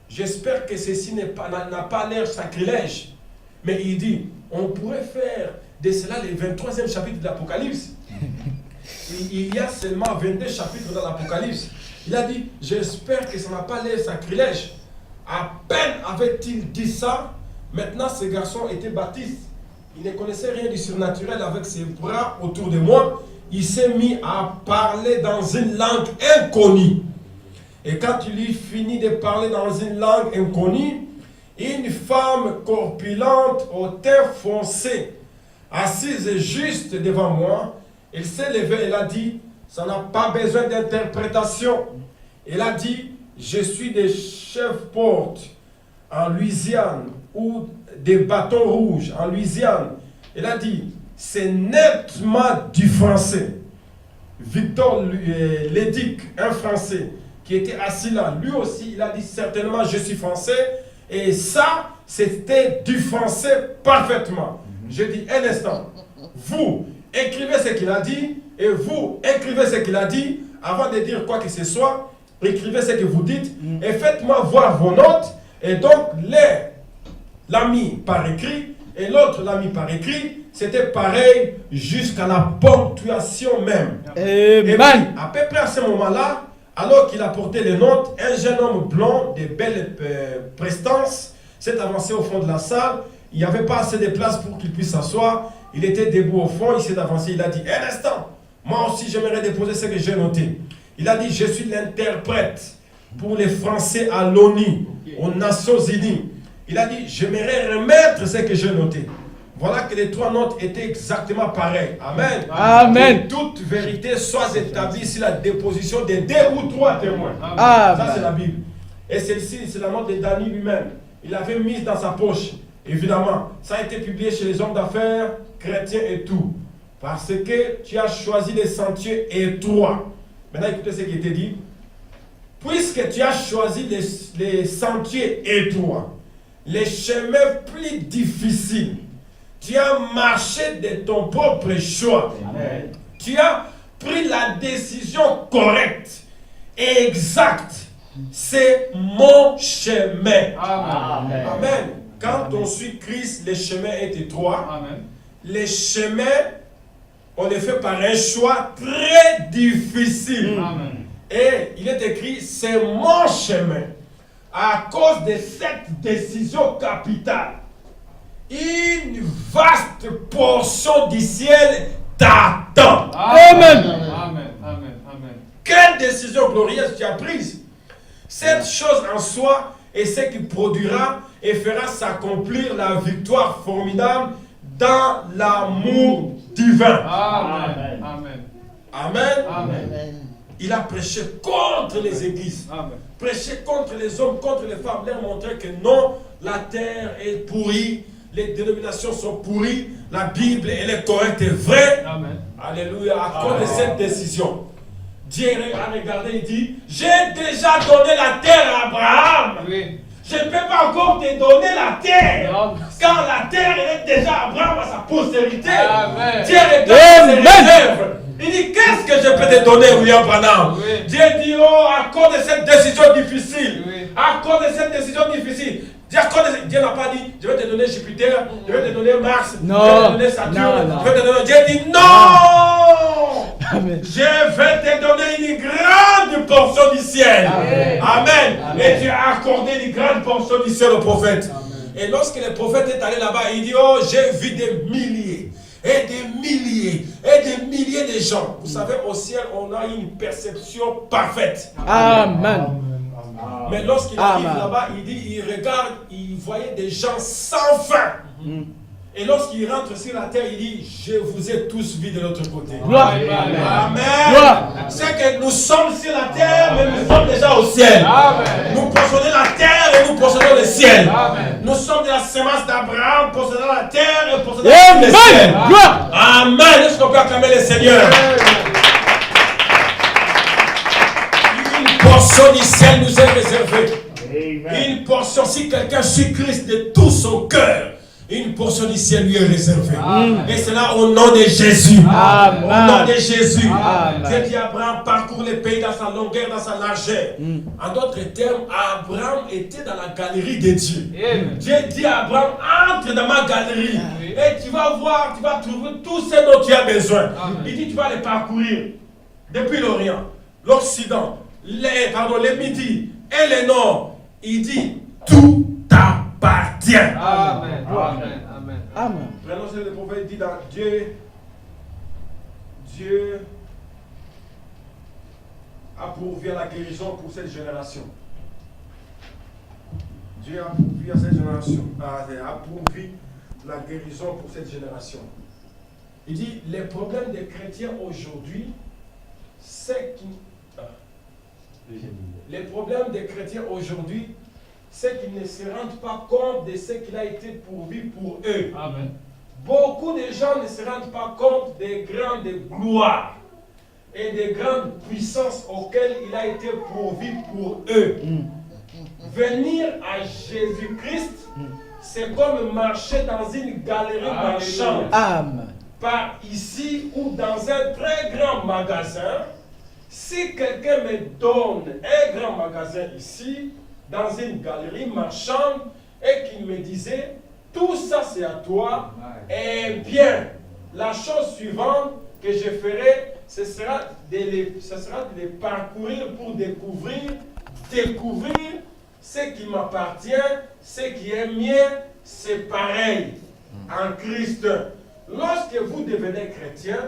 j'espère que ceci n'a pas l'air sacrilège. Mais il dit, on pourrait faire de cela le 23e chapitre de l'Apocalypse. Il y a seulement 22 chapitres dans l'Apocalypse. Il a dit, j'espère que ça n'a pas l'air sacrilège. À peine avait-il dit ça, maintenant ce garçon était baptiste. Il ne connaissait rien du surnaturel avec ses bras autour de moi. Il s'est mis à parler dans une langue inconnue. Et quand il eut fini de parler dans une langue inconnue, une femme corpulente au teint foncé, assise juste devant moi, elle s'est levée, elle a dit, ça n'a pas besoin d'interprétation. Elle a dit, je suis des chefs-portes en Louisiane, ou des bâtons rouges en Louisiane. Elle a dit, c'est nettement du français. Victor Lédic, un Français, qui était assis là, lui aussi, il a dit, certainement, je suis français. Et ça, c'était du français parfaitement. Je dis, un instant, vous écrivez ce qu'il a dit, et vous écrivez ce qu'il a dit, avant de dire quoi que ce soit, écrivez ce que vous dites, et faites-moi voir vos notes, et donc l'a mis par écrit, et l'autre l'a mis par écrit, c'était pareil jusqu'à la ponctuation même. Et puis, à peu près à ce moment-là, alors qu'il a porté les notes, un jeune homme blond, de belles prestances, s'est avancé au fond de la salle. Il n'y avait pas assez de place pour qu'il puisse s'asseoir. Il était debout au fond, il s'est avancé, il a dit, un instant, moi aussi j'aimerais déposer ce que j'ai noté. Il a dit, je suis l'interprète pour les Français à l'ONU, aux Nations Unies. Il a dit, j'aimerais remettre ce que j'ai noté. Voilà que les trois notes étaient exactement pareilles. Amen. Amen. Que toute vérité soit établie sur la déposition de 2 ou 3 témoins. Amen. Ça, c'est la Bible. Et celle-ci, c'est la note de Danny lui-même. Il l'avait mise dans sa poche. Évidemment, ça a été publié chez les hommes d'affaires, chrétiens et tout. Parce que tu as choisi des sentiers étroits. Maintenant, écoutez ce qui était dit. Puisque tu as choisi les sentiers étroits, les chemins plus difficiles, tu as marché de ton propre choix. Amen. Tu as pris la décision correcte et exacte. C'est mon chemin. Amen. Amen. Quand on suit Christ, le chemin est étroit. Amen. Les chemins, on les fait par un choix très difficile. Amen. Et il est écrit, c'est mon chemin. À cause de cette décision capitale, une vaste portion du ciel t'attend. Amen. Amen. Amen. Amen. Quelle décision glorieuse tu as prise. Cette chose en soi est ce qui produira et fera s'accomplir la victoire formidable dans l'amour divin. Amen. Amen. Amen. Amen. Il a prêché contre les églises. Amen. Prêché contre les hommes, contre les femmes. Leur montrer que non, la terre est pourrie. Les dénominations sont pourries. La Bible, elle est correcte et vraie. Amen. Alléluia. À cause de cette décision, Dieu a regardé et dit, j'ai déjà donné la terre à Abraham. Oui. Je ne peux pas encore te donner la terre. Non. Car la terre est déjà Abraham à sa postérité. Amen. Dieu regarde ses réserves. Il dit, qu'est-ce que je peux te donner, William Branham? Oui. Dieu dit, oh, à cause de cette décision difficile. Oui. À cause de cette décision difficile. Dieu n'a pas dit, je vais te donner Jupiter, je vais te donner Mars, Non. je vais te donner Saturne, Non. je vais te donner... Dieu dit, non. Amen. Je vais te donner une grande portion du ciel. Amen. Amen. Amen. Et Dieu a accordé une grande portion du ciel au prophète. Amen. Et lorsque le prophète est allé là-bas, il dit, oh, j'ai vu des milliers et des milliers et des milliers de gens. Vous savez, au ciel, on a une perception parfaite. Amen. Mais lorsqu'il arrive Amen. là-bas, il dit, il regarde, il voyait des gens sans fin. Et lorsqu'il rentre sur la terre, il dit, je vous ai tous vus de l'autre côté. Gloire. Amen. Gloire. C'est que nous sommes sur la terre, mais nous sommes déjà au ciel. Amen. Nous possédons la terre et nous possédons le ciel. Amen. Nous sommes de la semence d'Abraham, possédant la terre et possédant le ciel. Amen. Gloire. Amen. Est-ce qu'on peut acclamer le Seigneur? Une portion du ciel nous est réservée. Amen. Une portion, si quelqu'un suit Christ de tout son cœur, une portion du ciel lui est réservée. Amen. Et c'est là au nom de Jésus. Amen. Au nom de Jésus. Amen. Dieu dit à Abraham, parcourt le pays dans sa longueur, dans sa largeur. En d'autres termes, Abraham était dans la galerie de Dieu. Amen. Dieu dit à Abraham, entre dans ma galerie. Et tu vas voir, tu vas trouver tout ce dont tu as besoin. Amen. Il dit, tu vas les parcourir. Depuis l'Orient, l'Occident, le Midi et le Nord. Il dit, tout t'appartient. Amen. Amen. Amen. Amen. Vraiment, c'est le prophète dit dans Dieu a pourvu à la guérison pour cette génération. Dieu a pourvu à cette génération, a pourvu la guérison pour cette génération. Il dit, les problèmes des chrétiens aujourd'hui, c'est qu'ils... Les problèmes des chrétiens aujourd'hui, c'est qu'ils ne se rendent pas compte de ce qu'il a été pourvu pour eux. Amen. Beaucoup de gens ne se rendent pas compte des grandes gloires et des grandes puissances auxquelles il a été pourvu pour eux. Venir à Jésus-Christ, c'est comme marcher dans une galerie marchande. Amen. Par ici ou dans un très grand magasin. Si quelqu'un me donne un grand magasin ici, dans une galerie marchande, et qu'il me disait, tout ça c'est à toi, eh bien, la chose suivante que je ferai, ce sera de les parcourir pour découvrir ce qui m'appartient, ce qui est mien, c'est pareil en Christ. Lorsque vous devenez chrétien,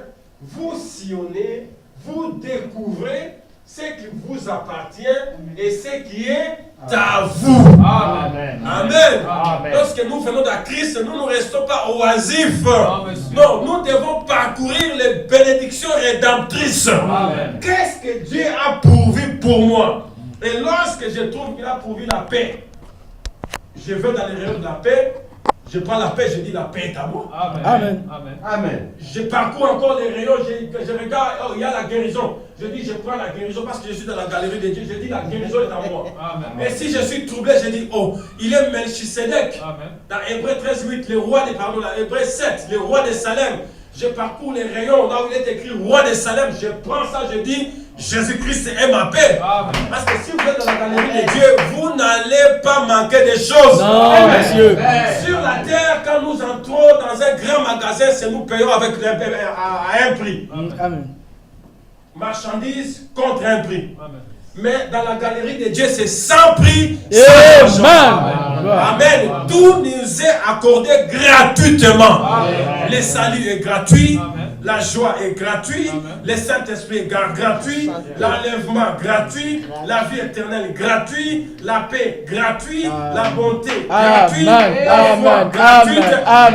vous sillonnez, vous découvrez ce qui vous appartient et ce qui est à vous. Amen. Amen. Amen. Lorsque nous venons à Christ, nous ne restons pas oisifs. Amen. Non, nous devons parcourir les bénédictions rédemptrices. Amen. Qu'est-ce que Dieu a pourvu pour moi? Et lorsque je trouve qu'il a pourvu la paix, je vais dans les rayons de la paix, je prends la paix, je dis la paix est à moi. Amen. Amen. Amen. Amen. Je parcours encore les rayons, je regarde, oh, il y a la guérison. Je dis, je prends la guérison parce que je suis dans la galerie de Dieu. Je dis, la guérison est à moi. Amen. Et si je suis troublé, je dis, oh, il est Melchisedec. Amen. Dans Hébreu 13:8, le roi de, pardon, dans Hébreu 7, le roi de Salem. Je parcours les rayons, là où il est écrit roi de Salem. Je prends ça, je dis, Jésus-Christ est ma paix. Amen. Parce que si vous êtes dans la galerie de Dieu, vous n'allez pas manquer de choses. Non, monsieur. Sur la terre, quand nous entrons dans un grand magasin, c'est nous payons avec à un prix. Amen. Marchandises contre un prix. Amen. Mais dans la galerie de Dieu, c'est sans prix, sans argent. Amen. Amen. Tout nous est accordé gratuitement. Amen. Le salut est gratuit. Amen. La joie est gratuite. Le Saint-Esprit est gratuit. L'enlèvement gratuit. La vie éternelle gratuite. La paix gratuite. La bonté gratuite. La foi gratuite.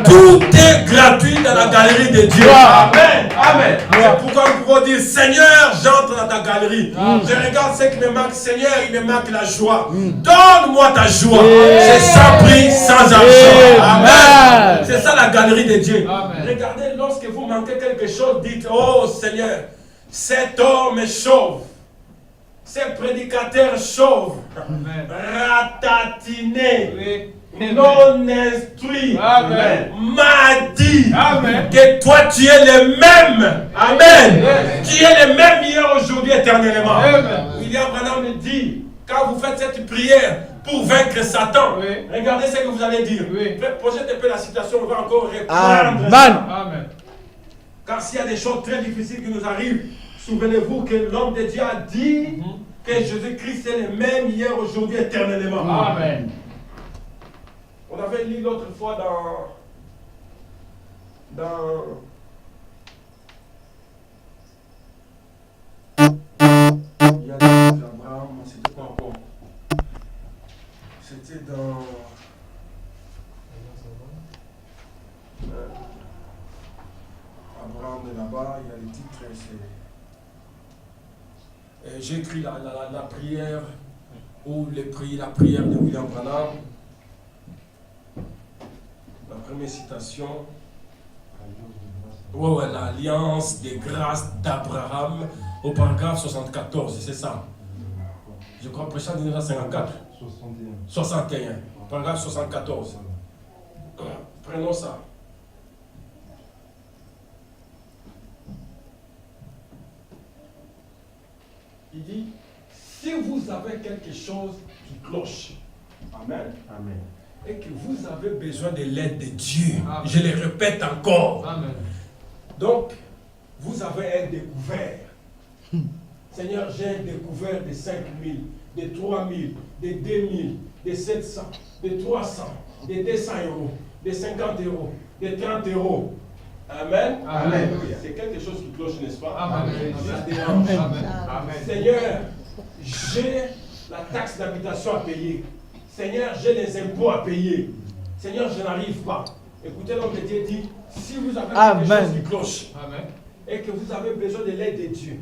Tout est gratuit dans la galerie de Dieu. Amen. Amen. C'est pourquoi nous pouvons dire, Seigneur, j'entre dans ta galerie. Je regarde ce qui me manque. Seigneur, il me manque la joie. Donne-moi ta joie. C'est sans prix, sans argent. Amen. C'est ça la galerie de Dieu. Regardez, lorsque vous manquez quelque chose, dites, oh Seigneur, cet homme est chauve. Ce prédicateur chauve, ratatiné, non instruit, m'a dit que toi tu es le même. Amen. Tu es le même hier, aujourd'hui, éternellement. William Branham me dit, quand vous faites cette prière pour vaincre Satan, regardez ce que vous allez dire. Projetez un peu la situation, on va encore reprendre ça. Amen. Car s'il y a des choses très difficiles qui nous arrivent, souvenez-vous que l'homme de Dieu a dit que Jésus-Christ est le même hier, aujourd'hui, éternellement. Amen. On avait lu l'autre fois dans il y a Abraham, c'était quoi encore? C'était dans Abraham de là-bas, il y a les titres, j'ai écrit la prière ou la prière de William Branham. La première citation. L'alliance des grâces d'Abraham au paragraphe 74, c'est ça. Je crois prêchant en 1954. 61. Paragraphe 74. Prenons ça. Il dit, si vous avez quelque chose qui cloche, Amen. Amen. Et que vous avez besoin de l'aide de Dieu, je le répète encore. Amen. Donc, vous avez un découvert. Seigneur, j'ai un découvert de 5 000, de 3 000, de 2 000, de 700, de 300, de 200 euros, de 50 euros, de 30 euros. Amen. Amen. C'est quelque chose qui cloche, n'est-ce pas? Amen. Ça dérange. Amen. Seigneur, j'ai la taxe d'habitation à payer. Seigneur, j'ai les impôts à payer. Seigneur, je n'arrive pas. Écoutez, l'homme de Dieu dit, si vous avez quelque chose qui cloche, et que vous avez besoin de l'aide de Dieu,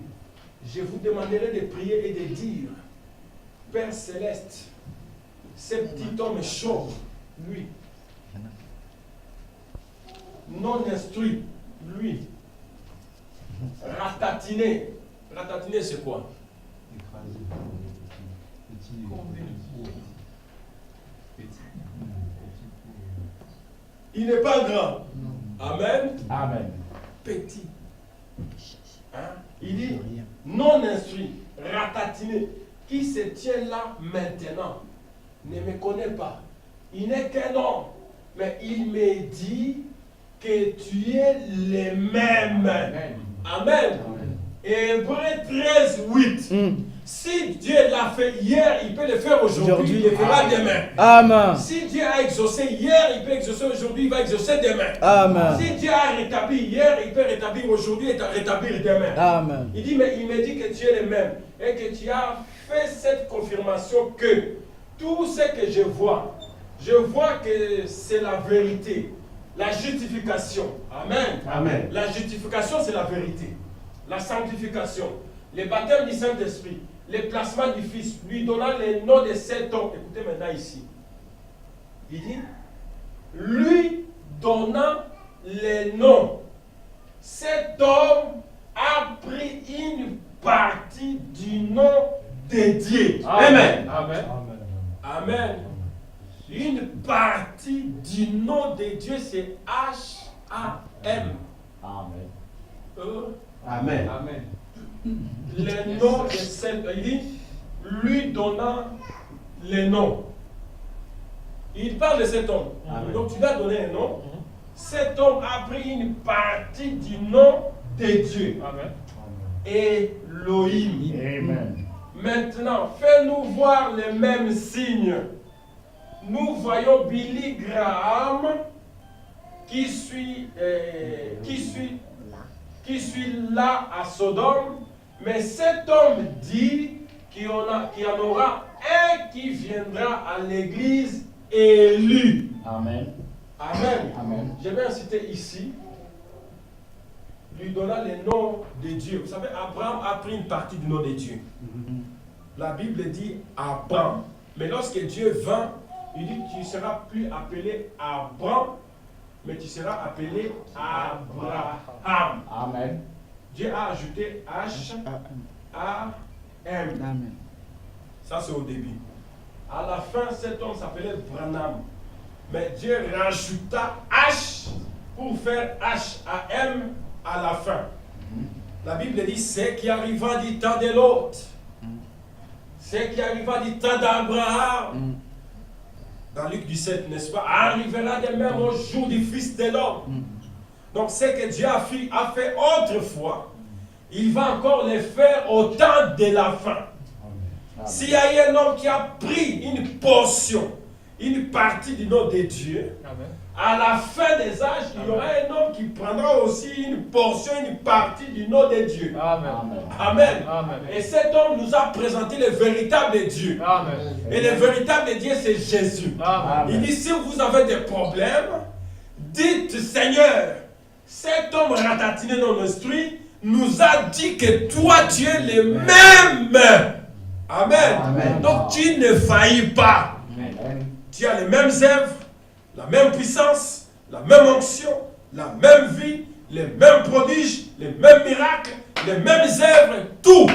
je vous demanderai de prier et de dire, Père Céleste, ce petit homme est chauve, lui, non instruit, lui, ratatiné. Ratatiné, c'est quoi? Il n'est pas grand. Amen. Amen. Petit. Hein? Il dit non instruit, ratatiné, qui se tient là maintenant, ne me connaît pas. Il n'est qu'un homme, mais il me dit que tu es le même. Amen. Hébreux 13, 8. Si Dieu l'a fait hier, il peut le faire aujourd'hui, il le fera demain. Amen. Si Dieu a exaucé hier, il peut exaucer aujourd'hui, il va exaucer demain. Amen. Si Dieu a rétabli hier, il peut rétablir aujourd'hui et rétablir demain. Amen. Il dit, mais il me dit que tu es le même et que tu as fait cette confirmation que tout ce que je vois que c'est la vérité. La justification. Amen. Amen. La justification, c'est la vérité. La sanctification, le baptême du Saint-Esprit, le placement du Fils, lui donnant les noms de cet homme. Écoutez maintenant ici. Il dit, lui donnant les noms. Cet homme a pris une partie du nom de Dieu. Amen. Amen. Amen. Une partie du nom de Dieu, c'est H-A-M. Amen. Amen. Le nom de cet homme, il dit, lui donnant les noms. Il parle de cet homme. Amen. Donc tu lui as donné un nom. Cet homme a pris une partie du nom de Dieu. Amen. Elohim. Amen. Maintenant, fais-nous voir les mêmes signes. Nous voyons Billy Graham qui suit qui suis là à Sodome, mais cet homme dit qu'il y en aura un qui viendra à l'église élu. Amen. Amen. Amen. Je vais citer ici, lui donnant les noms de Dieu. Vous savez, Abraham a pris une partie du nom de Dieu. La Bible dit Abraham. Mais lorsque Dieu vint, il dit tu ne seras plus appelé Abraham, mais tu seras appelé Abraham. Amen. Dieu a ajouté H-A-M. Amen. Ça c'est au début. À la fin, cet homme s'appelait Branham. Mais Dieu rajouta H pour faire H-A-M à la fin. La Bible dit ce qui arriva du temps de l'autre. Ce qui arriva du temps d'Abraham. Dans Luc 17, n'est-ce pas? Arrivera de même au jour du Fils de l'homme. Donc ce que Dieu a fait autrefois, il va encore le faire au temps de la fin. S'il y a eu un homme qui a pris une portion, une partie du nom de Dieu, Amen. à la fin des âges, il y aura un homme qui prendra aussi une portion, une partie du nom de Dieu. Amen. Amen. Amen. Et cet homme nous a présenté le véritable Dieu. Amen. Et le véritable Dieu, c'est Jésus. Amen. Il dit, si vous avez des problèmes, dites, Seigneur, cet homme ratatiné dans l'instruit nous a dit que toi, tu es le même. Amen. Amen. Donc, tu ne faillis pas. Amen. Tu as les mêmes œuvres, la même puissance, la même onction, la même vie, les mêmes prodiges, les mêmes miracles, les mêmes œuvres, tout.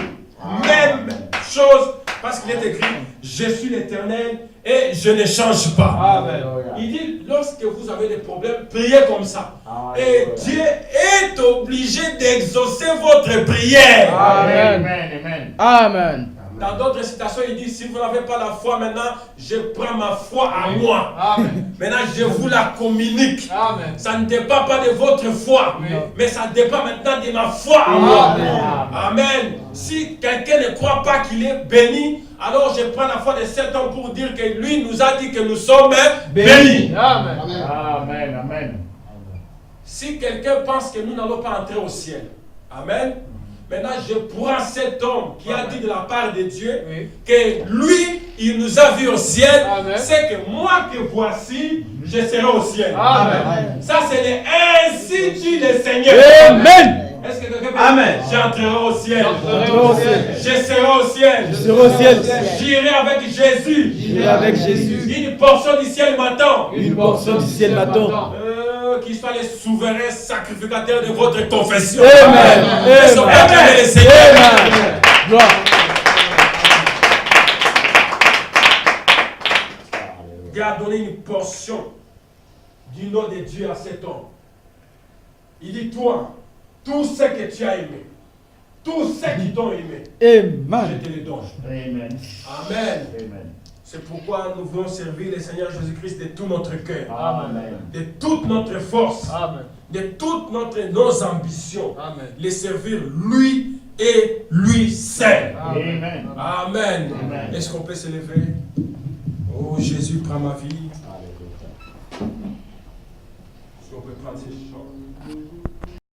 Même chose. Parce qu'il est écrit, je suis l'Éternel et je ne change pas. Amen. Il dit, lorsque vous avez des problèmes, priez comme ça. Et Dieu est obligé d'exaucer votre prière. Amen. Amen. Amen. Dans d'autres citations, il dit, si vous n'avez pas la foi maintenant, je prends ma foi à moi. Amen. Maintenant, je vous la communique. Amen. Ça ne dépend pas de votre foi, Oui. mais ça dépend maintenant de ma foi à moi. Amen. Amen. Si quelqu'un ne croit pas qu'il est béni, alors je prends la foi de cet homme pour dire que lui nous a dit que nous sommes bénis. Amen. Amen. Amen. Si quelqu'un pense que nous n'allons pas entrer au ciel, amen. Maintenant, je prends cet homme qui a dit de la part de Dieu Oui. que lui, il nous a vu au ciel. Amen. C'est que moi que voici, je serai au ciel. Amen. Ça, c'est le ainsi dit le Seigneur. Amen. Est-ce que quelqu'un peut Amen. dire, j'entrerai au ciel. J'entrerai au ciel. Je serai au ciel. Je serai au ciel. J'irai avec Jésus. J'irai avec Jésus. Une portion du ciel m'attend. Une portion du ciel m'attend. Qu'il soit les souverains sacrificateurs de votre confession. Amen. Ils sont acclamés les Seigneurs. Amen. Gloire. Dieu a donné une portion du nom de Dieu à cet homme. Il dit, toi, tout ce que tu as aimé, tous ceux qui t'ont aimé, Amen. je te les donne. Amen. Amen. Amen. C'est pourquoi nous voulons servir le Seigneur Jésus-Christ de tout notre cœur, Amen. de toute notre force, Amen. de toutes nos ambitions. Amen. Les servir lui et lui seul. Amen. Amen. Amen. Est-ce qu'on peut se lever? Oh Jésus, prends ma vie. Alléluia. Est-ce qu'on peut prendre